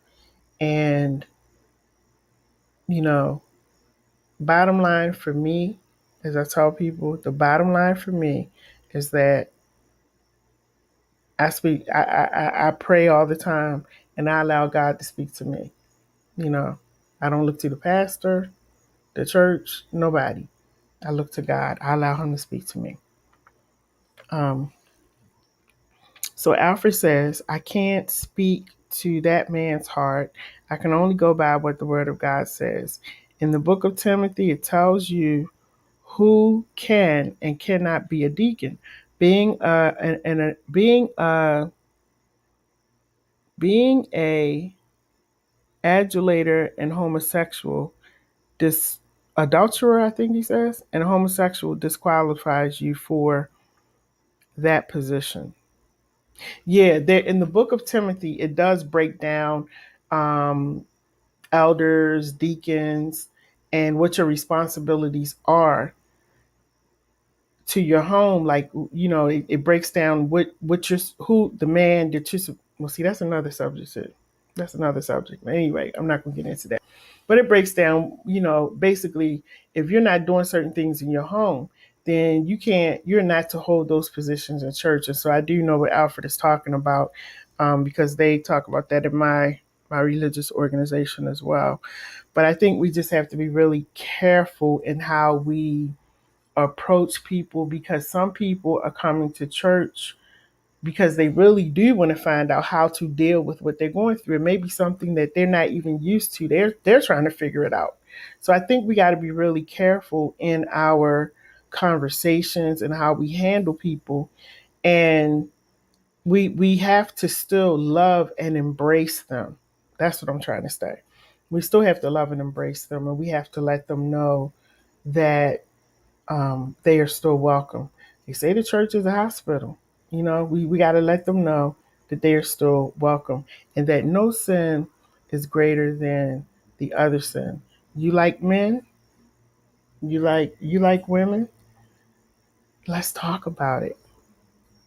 And, you know, bottom line for me, as I tell people, the bottom line for me is that I speak. I pray all the time, and I allow God to speak to me. You know, I don't look to the pastor, the church, nobody. I look to God. I allow Him to speak to me. Um, so Alfred says, I can't speak to that man's heart. I can only go by what the Word of God says. In the book of Timothy, it tells you who can and cannot be a deacon. Being a adulator and homosexual, this adulterer, I think he says, and homosexual disqualifies you for that position. Yeah, there in the book of Timothy, it does break down um, elders, deacons, and what your responsibilities are to your home. Like, it breaks down what you're, who the man that you, well, see, that's another subject too. That's another subject. But anyway, I'm not going to get into that. But it breaks down, basically, if you're not doing certain things in your home, then you're not to hold those positions in church. And so I do know what Alfred is talking about, because they talk about that in my religious organization as well. But I think we just have to be really careful in how we approach people, because some people are coming to church because they really do want to find out how to deal with what they're going through. It may be something that they're not even used to. They're trying to figure it out. So I think we got to be really careful in our conversations and how we handle people. And we have to still love and embrace them. That's what I'm trying to say. We still have to love and embrace them, and we have to let them know that they are still welcome. They say the church is a hospital. We got to let them know that they are still welcome, and that no sin is greater than the other sin. You like men? You like women? Let's talk about it.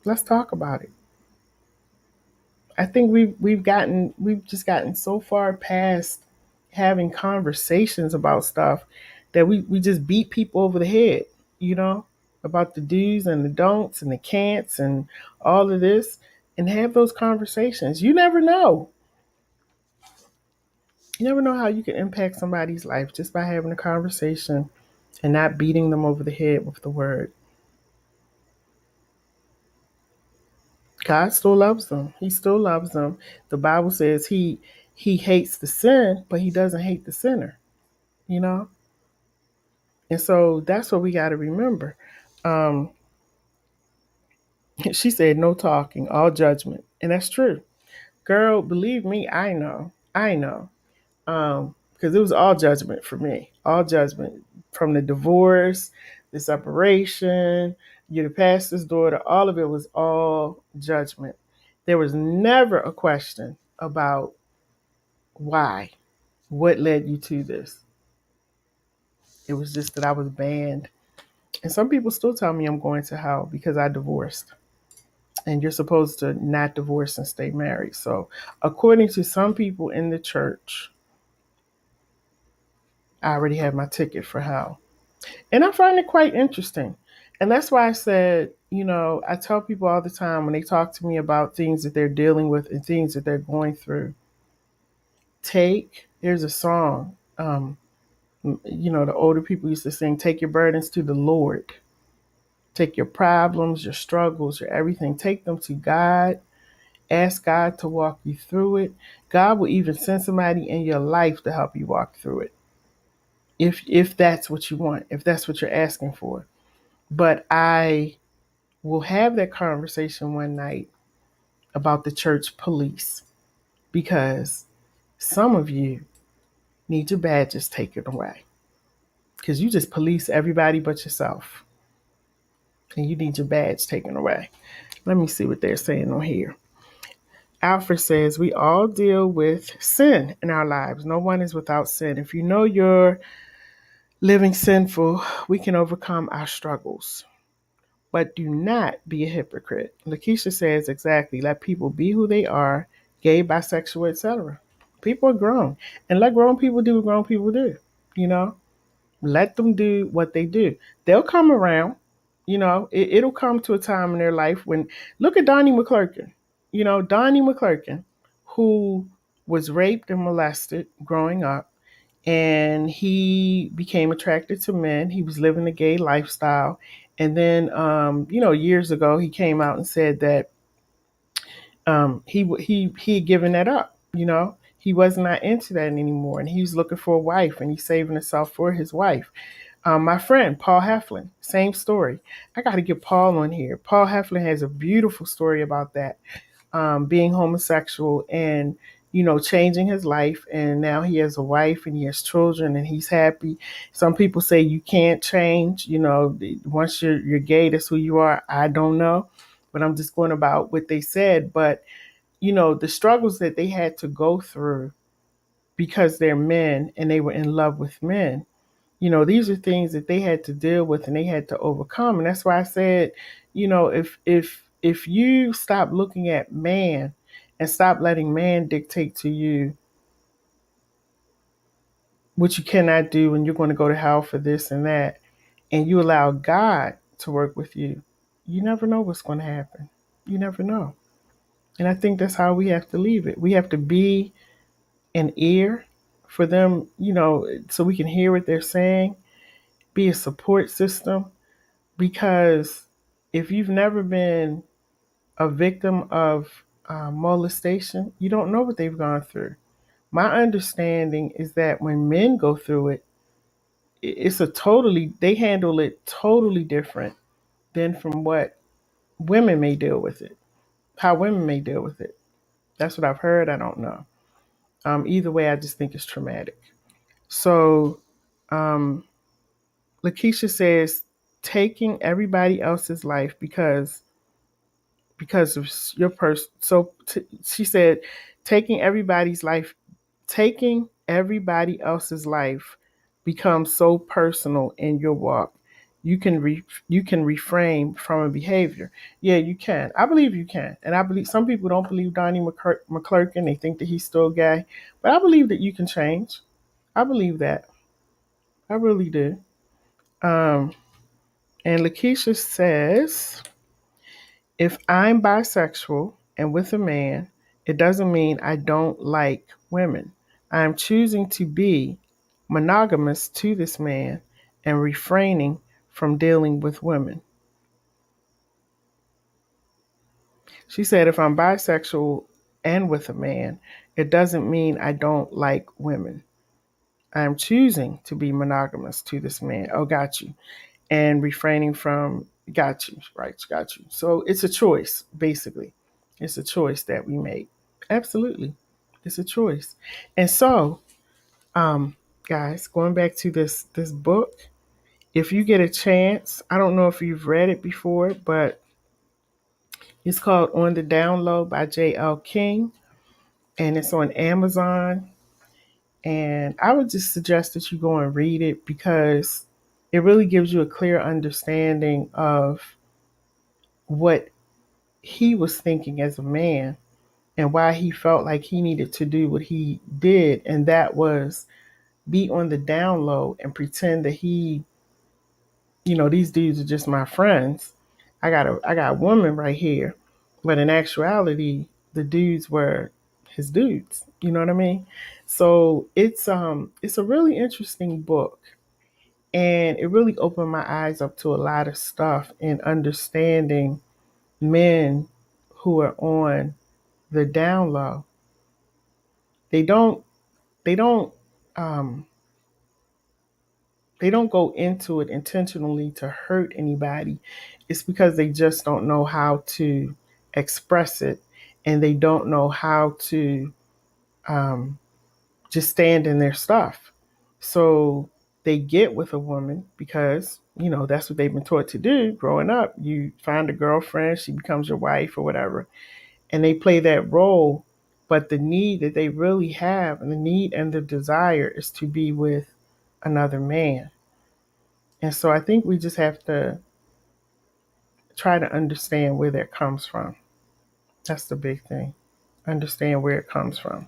Let's talk about it. I think we've just gotten so far past having conversations about stuff that we just beat people over the head, you know, about the do's and the don'ts and the can'ts and all of this, and have those conversations. You never know. You never know how you can impact somebody's life just by having a conversation and not beating them over the head with the word. God still loves them. He still loves them. The Bible says he hates the sin, but he doesn't hate the sinner, you know? And so that's what we got to remember. Um, she said, no talking, all judgment. And that's true. Girl, believe me, I know. I know. Because it was all judgment for me. All judgment. From the divorce, the separation, you're the pastor's daughter, all of it was all judgment. There was never a question about why, what led you to this. It was just that I was banned. And some people still tell me I'm going to hell because I divorced. And you're supposed to not divorce and stay married. So, according to some people in the church, I already have my ticket for hell. And I find it quite interesting. And that's why I said, I tell people all the time when they talk to me about things that they're dealing with and things that they're going through, there's a song, the older people used to sing, take your burdens to the Lord. Take your problems, your struggles, your everything. Take them to God. Ask God to walk you through it. God will even send somebody in your life to help you walk through it. If that's what you want, if that's what you're asking for. But I will have that conversation one night about the church police, because some of you need your badges taken away. Because you just police everybody but yourself. And you need your badge taken away. Let me see what they're saying on here. Alfred says, we all deal with sin in our lives. No one is without sin. If you know you're living sinful, we can overcome our struggles. But do not be a hypocrite. Lakeisha says, exactly. Let people be who they are, gay, bisexual, etc. People are grown. And let grown people do what grown people do. You know, let them do what they do. They'll come around. It'll come to a time in their life when, look at Donnie McClurkin. Donnie McClurkin, who was raped and molested growing up, and he became attracted to men. He was living a gay lifestyle. And then, years ago, he came out and said that he had given that up. He was not into that anymore, and he was looking for a wife, and he's saving himself for his wife. My friend Paul Heflin, same story. I got to get Paul on here. Paul Heflin has a beautiful story about that, being homosexual and changing his life, and now he has a wife and he has children and he's happy. Some people say you can't change. Once you're gay, that's who you are. I don't know, but I'm just going about what they said. But the struggles that they had to go through because they're men and they were in love with men. These are things that they had to deal with and they had to overcome. And that's why I said, if you stop looking at man and stop letting man dictate to you what you cannot do and you're going to go to hell for this and that, and you allow God to work with you, you never know what's going to happen. You never know. And I think that's how we have to leave it. We have to be an ear for them, so we can hear what they're saying, be a support system. Because if you've never been a victim of molestation, you don't know what they've gone through. My understanding is that when men go through it, they handle it totally different than from what women may deal with it, how women may deal with it. That's what I've heard. I don't know. Either way, I just think it's traumatic. So, um, Lakeisha says, taking everybody else's life because of your person. She said, taking everybody's life, taking everybody else's life becomes so personal in your walk. You can refrain from a behavior. Yeah, you can. I believe you can, and I believe some people don't believe Donnie McClurkin. They think that he's still gay, but I believe that you can change. I believe that. I really do. Um, and Lakeisha says, if I'm bisexual and with a man, it doesn't mean I don't like women. I'm choosing to be monogamous to this man and refraining from dealing with women. She said, if I'm bisexual and with a man, it doesn't mean I don't like women. I'm choosing to be monogamous to this man. Oh, got you. And refraining from, got you, right? Got you. So it's a choice, basically. It's a choice that we make. Absolutely. It's a choice. And so, um, guys, going back to this book, if you get a chance, I don't know if you've read it before, but it's called On the Download by J.L. King, and it's on Amazon. And I would just suggest that you go and read it because it really gives you a clear understanding of what he was thinking as a man and why he felt like he needed to do what he did. And that was be on the down low and pretend that these dudes are just my friends. I got a woman right here. But in actuality, the dudes were his dudes. You know what I mean? So it's a really interesting book. And it really opened my eyes up to a lot of stuff in understanding men who are on the down low. They don't they don't um they don't go into it intentionally to hurt anybody. It's because they just don't know how to express it, and they don't know how to um, just stand in their stuff. So they get with a woman because, that's what they've been taught to do growing up. You find a girlfriend, she becomes your wife or whatever, and they play that role. But the need that they really have, and the need and the desire, is to be with another man. And so I think we just have to try to understand where that comes from. That's the big thing. Understand where it comes from.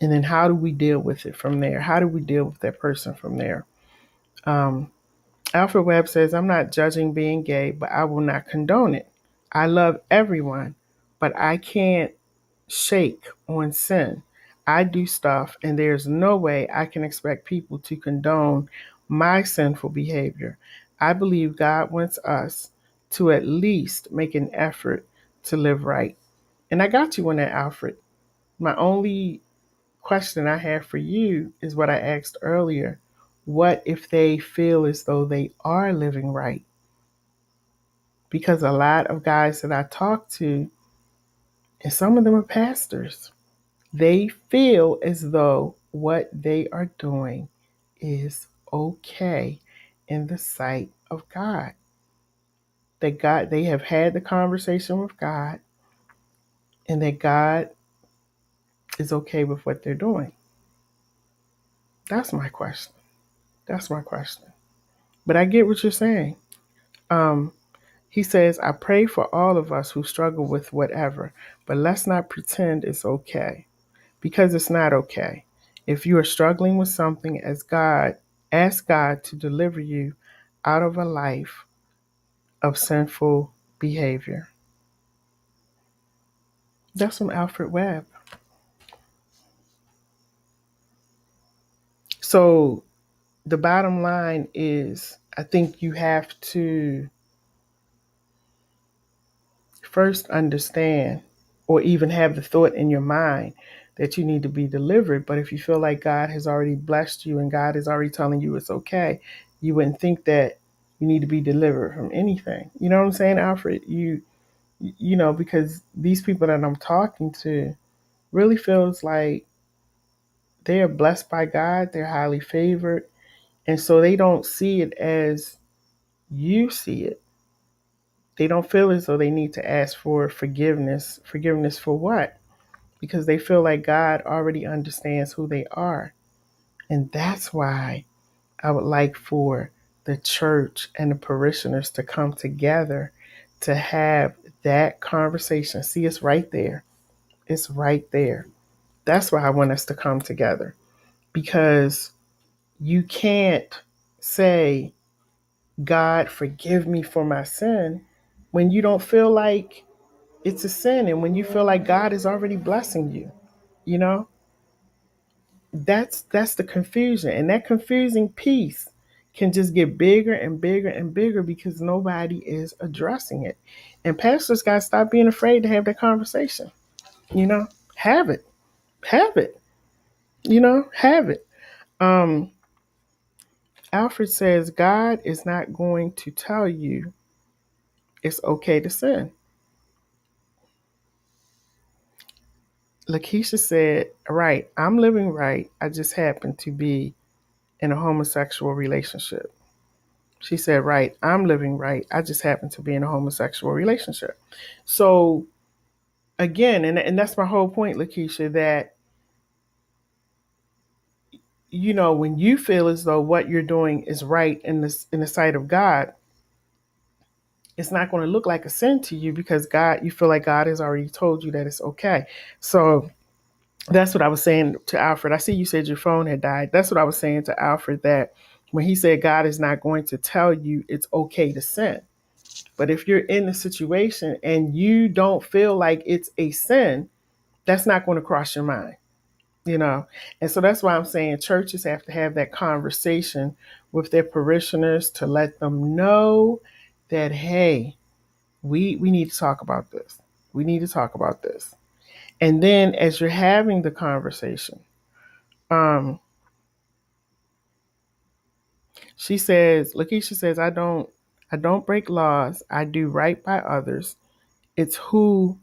And then how do we deal with it from there? How do we deal with that person from there? Um, Alfred Webb says, I'm not judging being gay, but I will not condone it. I love everyone but I can't shake on sin. I do stuff, and there's no way I can expect people to condone my sinful behavior. I believe God wants us to at least make an effort to live right. And I got you on that, Alfred. My only question I have for you is what I asked earlier. What if they feel as though they are living right? Because a lot of guys that I talk to, and some of them are pastors, they feel as though what they are doing is okay in the sight of God. That God, they have had the conversation with God, and that God is okay with what they're doing. That's my question. That's my question. But I get what you're saying. Um, he says, I pray for all of us who struggle with whatever, but let's not pretend it's okay, because it's not okay. If you are struggling with something, ask God to deliver you out of a life of sinful behavior. That's from Alfred Webb. So the bottom line is, I think you have to first understand, or even have the thought in your mind, that you need to be delivered. But if you feel like God has already blessed you and God is already telling you it's okay, you wouldn't think that you need to be delivered from anything. You know what I'm saying, Alfred? Because these people that I'm talking to really feels like they are blessed by God, they're highly favored, and so they don't see it as you see it. They don't feel as though they need to ask for forgiveness. Forgiveness for what? Because they feel like God already understands who they are. And that's why I would like for the church and the parishioners to come together to have that conversation. See, it's right there. It's right there. That's why I want us to come together, because you can't say, God, forgive me for my sin, when you don't feel like it's a sin, and when you feel like God is already blessing you. You know, that's the confusion, and that confusing piece can just get bigger and bigger and bigger because nobody is addressing it. And pastors got to stop being afraid to have that conversation. You know, have it, have it. Have it. Um, Alfred says God is not going to tell you it's okay to sin. Lakeisha said, right, I'm living right. I just happen to be in a homosexual relationship. She said, right, I'm living right. I just happen to be in a homosexual relationship. So again, and that's my whole point, Lakeisha, that, when you feel as though what you're doing is right in the sight of God, it's not going to look like a sin to you, because you feel like God has already told you that it's okay. So that's what I was saying to Alfred. I see you said your phone had died. That's what I was saying to Alfred, that when he said God is not going to tell you it's okay to sin. But if you're in a situation and you don't feel like it's a sin, that's not going to cross your mind, you know? And so that's why I'm saying churches have to have that conversation with their parishioners to let them know that, hey, we need to talk about this. We need to talk about this. And then as you're having the conversation, Lakeisha says, I don't break laws. I do right by others. It's who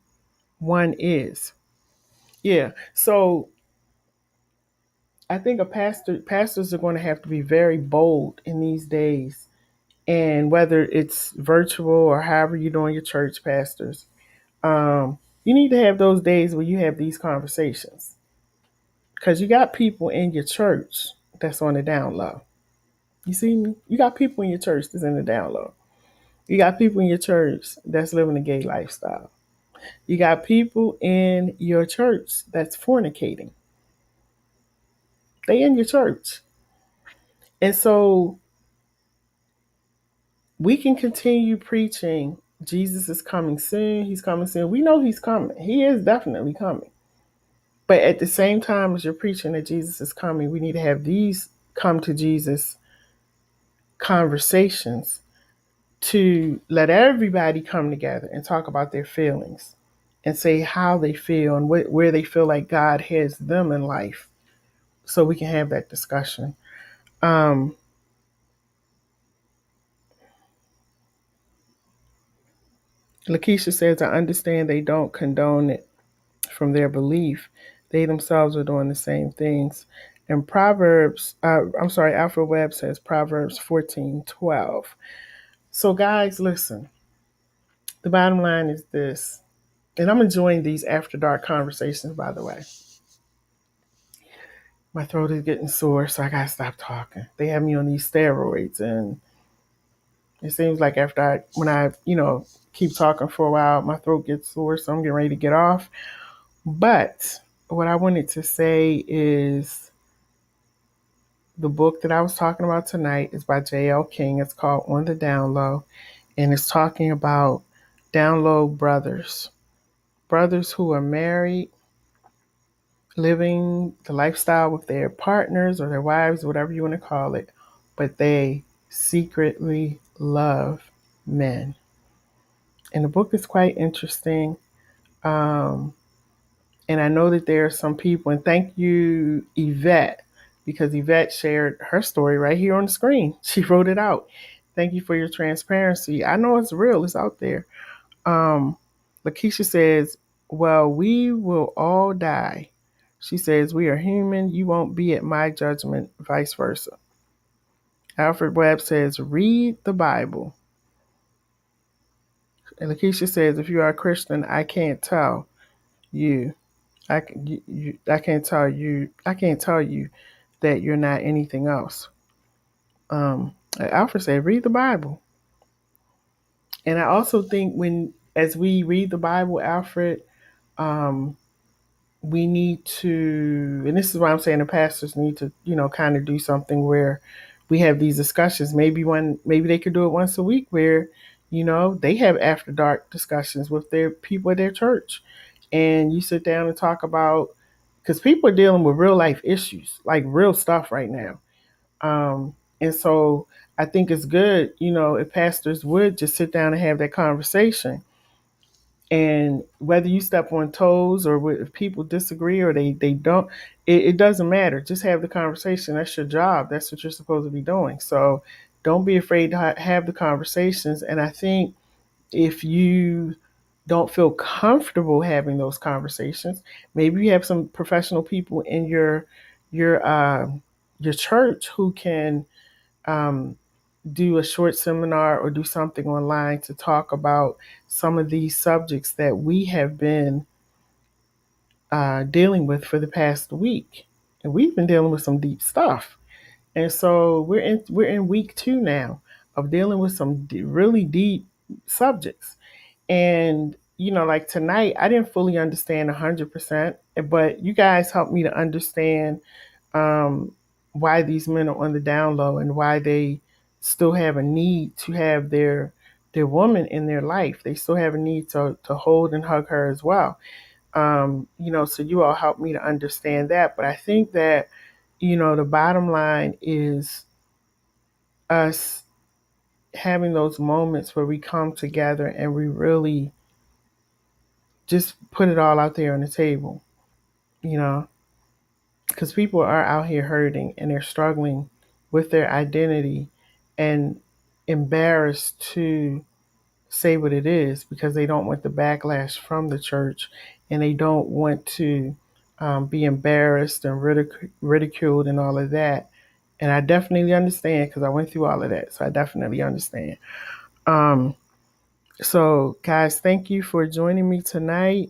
one is. Yeah. So I think pastors are going to have to be very bold in these days. And whether it's virtual or however you're doing your church, pastors, you need to have those days where you have these conversations. Because you got people in your church that's on the down low. You see me? You got people in your church that's in the down low. You got people in your church that's living a gay lifestyle. You got people in your church that's fornicating. They in your church. And so we can continue preaching Jesus is coming soon. He's coming soon. We know he's coming. He is definitely coming. But at the same time as you're preaching that Jesus is coming, we need to have these come to Jesus conversations to let everybody come together and talk about their feelings and say how they feel and where they feel like God has them in life, so we can have that discussion. Um, Lakeisha says, I understand they don't condone it from their belief. They themselves are doing the same things. And Alfred Webb says Proverbs 14:12. So, guys, listen, the bottom line is this, and I'm enjoying these after dark conversations, by the way. My throat is getting sore, so I gotta stop talking. They have me on these steroids, and it seems like when I, keep talking for a while, my throat gets sore, so I'm getting ready to get off. But what I wanted to say is the book that I was talking about tonight is by J.L. King. It's called On the Down Low, and it's talking about down low brothers who are married, living the lifestyle with their partners or their wives, whatever you want to call it, but they secretly love men. And the book is quite interesting. Um, and I know that there are some people, and thank you, Yvette, because Yvette shared her story right here on the screen. She wrote it out. Thank you for your transparency. I know it's real, it's out there. Um, Lakeisha says, well, we will all die. She says, we are human. You won't be at my judgment, vice versa. Alfred Webb says, read the Bible. And Lakeisha says, if you are a Christian, I can't tell you. I can't tell you. I can't tell you that you're not anything else. Alfred said, read the Bible. And I also think as we read the Bible, Alfred, um, we need to, and this is why I'm saying the pastors need to, kind of do something where we have these discussions. Maybe they could do it once a week where, they have after dark discussions with their people at their church. And you sit down and talk about, because people are dealing with real life issues, like real stuff right now. And so I think it's good, if pastors would just sit down and have that conversation. And whether you step on toes or if people disagree or they don't, it doesn't matter. Just have the conversation. That's your job. That's what you're supposed to be doing. So don't be afraid to have the conversations. And I think if you don't feel comfortable having those conversations, maybe you have some professional people in your church who can um, do a short seminar or do something online to talk about some of these subjects that we have been dealing with for the past week. And we've been dealing with some deep stuff. And so we're in week 2 now of dealing with some really deep subjects. And like tonight, I didn't fully understand 100%, but you guys helped me to understand um, why these men are on the down low and why they still have a need to have their woman in their life. They still have a need to hold and hug her as well. So you all helped me to understand that. But I think that, the bottom line is us having those moments where we come together and we really just put it all out there on the table, you know, because people are out here hurting and they're struggling with their identity and embarrassed to say what it is because they don't want the backlash from the church and they don't want to be embarrassed and ridiculed and all of that. And I definitely understand because I went through all of that. So I definitely understand. Um, so, guys, thank you for joining me tonight.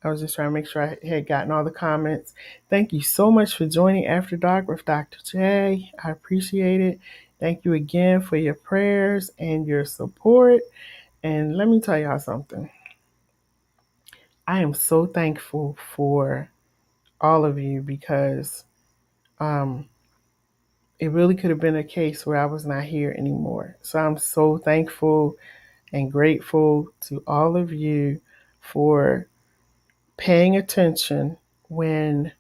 I was just trying to make sure I had gotten all the comments. Thank you so much for joining After Dark with Dr. J. I appreciate it. Thank you again for your prayers and your support. And let me tell y'all something. I am so thankful for all of you because um, it really could have been a case where I was not here anymore. So I'm so thankful and grateful to all of you for paying attention when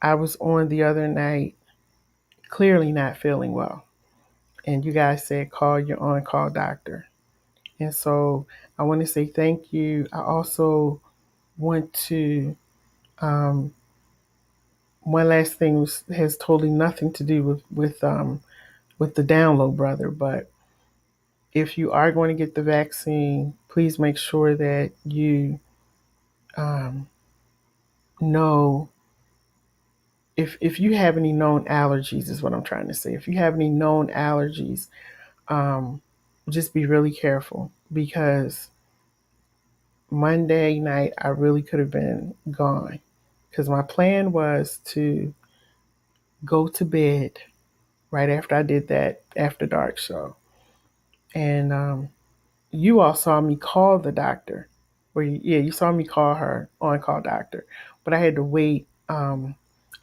I was on the other night, clearly not feeling well. And you guys said, call your on call doctor. And so I want to say thank you. I also want to, um, one last thing has totally nothing to do with the download, brother. But if you are going to get the vaccine, please make sure that you um, know if you have any known allergies, is what I'm trying to say. If you have any known allergies, um, just be really careful, because Monday night I really could have been gone, because my plan was to go to bed right after I did that After Dark show. And you all saw me call the doctor. You saw me call her on call doctor, but I had to wait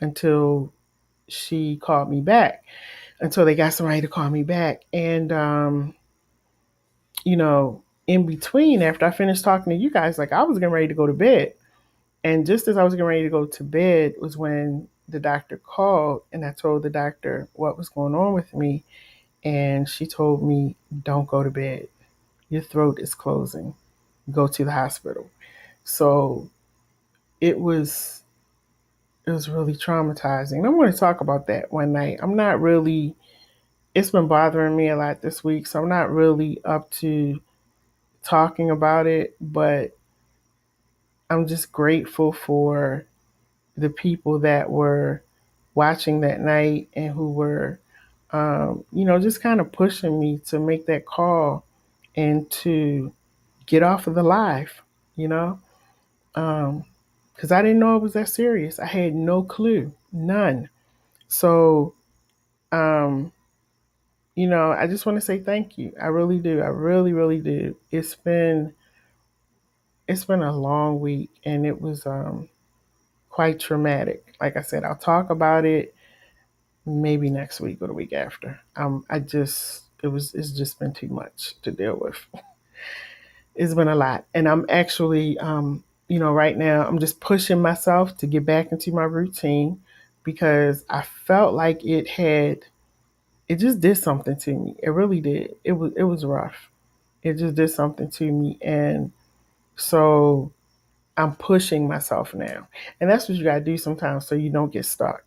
until she called me back, until they got somebody to call me back. And, in between, after I finished talking to you guys, like, I was getting ready to go to bed. And just as I was getting ready to go to bed was when the doctor called, and I told the doctor what was going on with me. And she told me, don't go to bed. Your throat is closing. Go to the hospital. So it was it was really traumatizing. I'm going to talk about that one night. I'm not really, it's been bothering me a lot this week, so I'm not really up to talking about it, but I'm just grateful for the people that were watching that night and who were, just kind of pushing me to make that call and to get off of the live, you know, because I didn't know it was that serious. I had no clue, none. So, um, I just want to say thank you. I really do. I really, really do. It's been a long week, and it was quite traumatic. Like I said, I'll talk about it maybe next week or the week after. It's just been too much to deal with. It's been a lot, and I'm actually, right now I'm just pushing myself to get back into my routine, because I felt like it just did something to me. It really did. It was rough. It just did something to me, and so I'm pushing myself now. And that's what you got to do sometimes, so you don't get stuck.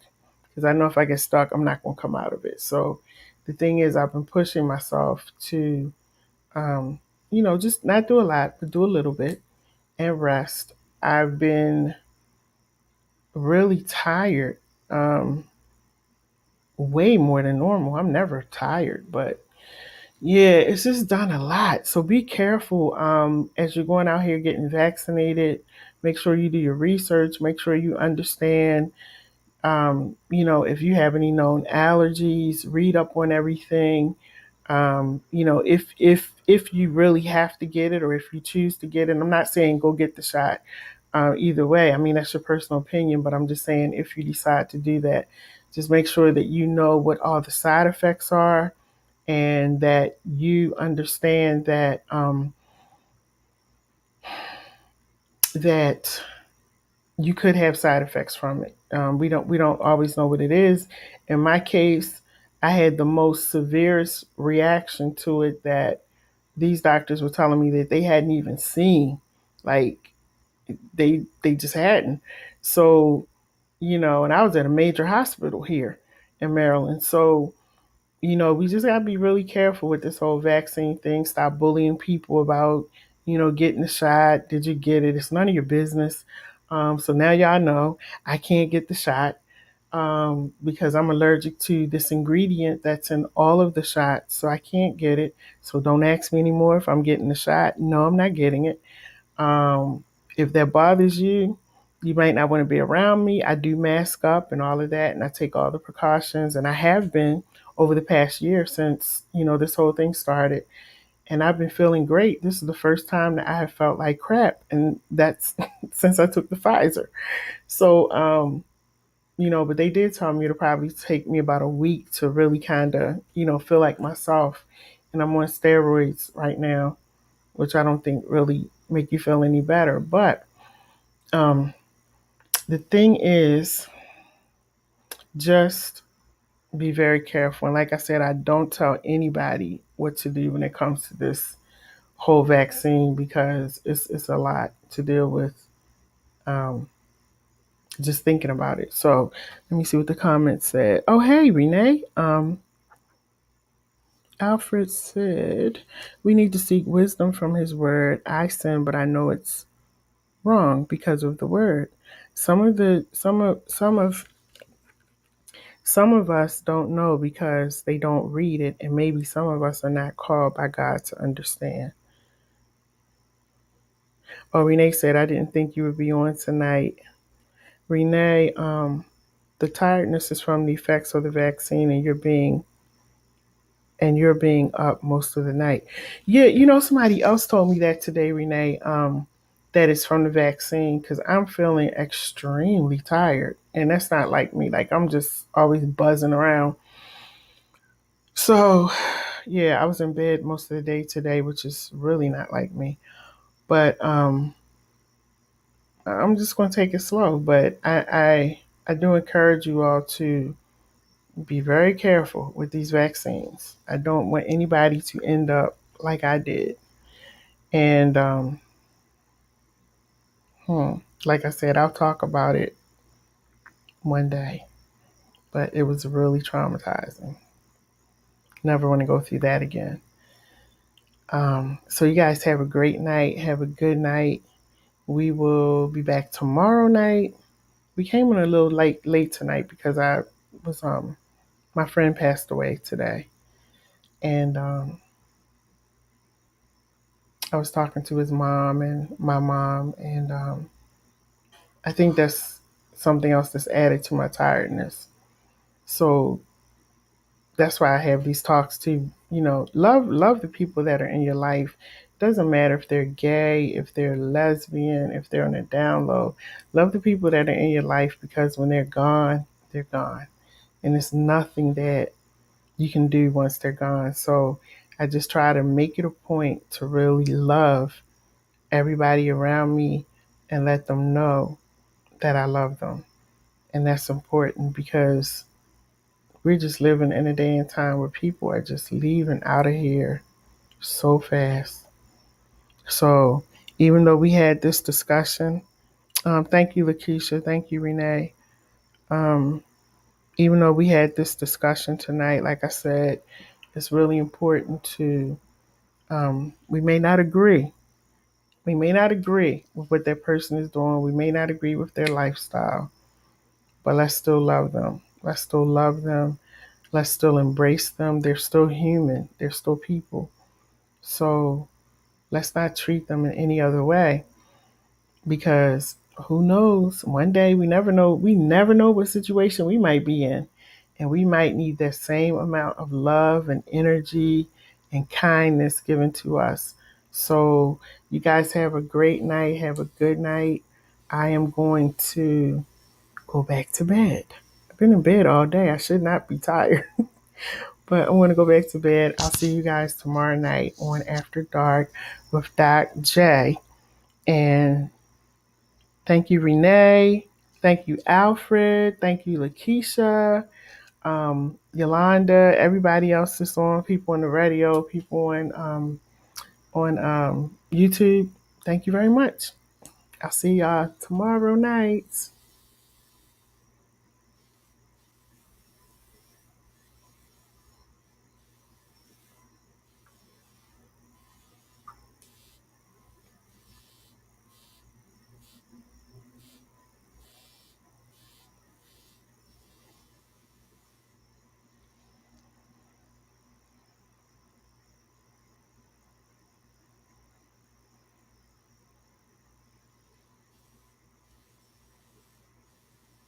Because I know if I get stuck, I'm not going to come out of it. So the thing is, I've been pushing myself to, just not do a lot, but do a little bit and rest. I've been really tired, way more than normal. I'm never tired, but yeah, it's just done a lot. So be careful as you're going out here getting vaccinated. Make sure you do your research. Make sure you understand, if you have any known allergies, read up on everything. If you really have to get it, or if you choose to get it, I'm not saying go get the shot. Either way, I mean, that's your personal opinion, but I'm just saying, if you decide to do that, just make sure that you know what all the side effects are, and that you understand that you could have side effects from it. We don't always know what it is. In my case, I had the most severest reaction to it that these doctors were telling me that they hadn't even seen. Like, they just hadn't. So, and I was at a major hospital here in Maryland. So, we just got to be really careful with this whole vaccine thing. Stop bullying people about, getting the shot. Did you get it? It's none of your business. So now y'all know I can't get the shot, because I'm allergic to this ingredient that's in all of the shots. So I can't get it. So don't ask me anymore if I'm getting the shot. No, I'm not getting it. Um, if that bothers you, you might not want to be around me. I do mask up and all of that, and I take all the precautions, and I have been over the past year since, this whole thing started. And I've been feeling great. This is the first time that I have felt like crap, and that's since I took the Pfizer. So, but they did tell me it'll probably take me about a week to really kind of, feel like myself. And I'm on steroids right now, which I don't think really make you feel any better. But um, the thing is, just be very careful. And like I said, I don't tell anybody what to do when it comes to this whole vaccine because it's a lot to deal with. Um, just thinking about it. So let me see what the comments said. Oh, hey, Renee. Alfred said, we need to seek wisdom from his word. I sin, but I know it's wrong because of the word. Some of us don't know because they don't read it, and maybe some of us are not called by God to understand. Oh, Renee said, I didn't think you would be on tonight. Renee, the tiredness is from the effects of the vaccine, and you're being up most of the night. Yeah, somebody else told me that today, Renee, that it's from the vaccine because I'm feeling extremely tired. And that's not like me. Like, I'm just always buzzing around. So, yeah, I was in bed most of the day today, which is really not like me. But I'm just going to take it slow. But I do encourage you all to be very careful with these vaccines. I don't want anybody to end up like I did. And like I said, I'll talk about it one day. But it was really traumatizing. Never want to go through that again. So you guys have a great night. Have a good night. We will be back tomorrow night. We came in a little late tonight because I was my friend passed away today, and I was talking to his mom and my mom, and I think that's something else that's added to my tiredness. So that's why I have these talks too. Love the people that are in your life. Doesn't matter if they're gay, if they're lesbian, if they're on a down low. Love the people that are in your life because when they're gone, they're gone. And it's nothing that you can do once they're gone. So I just try to make it a point to really love everybody around me and let them know that I love them. And that's important because we're just living in a day and time where people are just leaving out of here so fast. So even though we had this discussion, thank you, Lakeisha. Thank you, Renee. Um, Even though we had this discussion tonight, like I said, it's really important to, we may not agree. We may not agree with what that person is doing. We may not agree with their lifestyle, but let's still love them. Let's still love them. Let's still embrace them. They're still human. They're still people. So let's not treat them in any other way because who knows? One day we never know. We never know what situation we might be in. And we might need that same amount of love and energy and kindness given to us. So you guys have a great night. Have a good night. I am going to go back to bed. I've been in bed all day. I should not be tired. But I want to go back to bed. I'll see you guys tomorrow night on After Dark with Doc J. And thank you, Renee. Thank you, Alfred. Thank you, Lakeisha, Yolanda, everybody else that's on, people on the radio, people on YouTube. Thank you very much. I'll see y'all tomorrow night.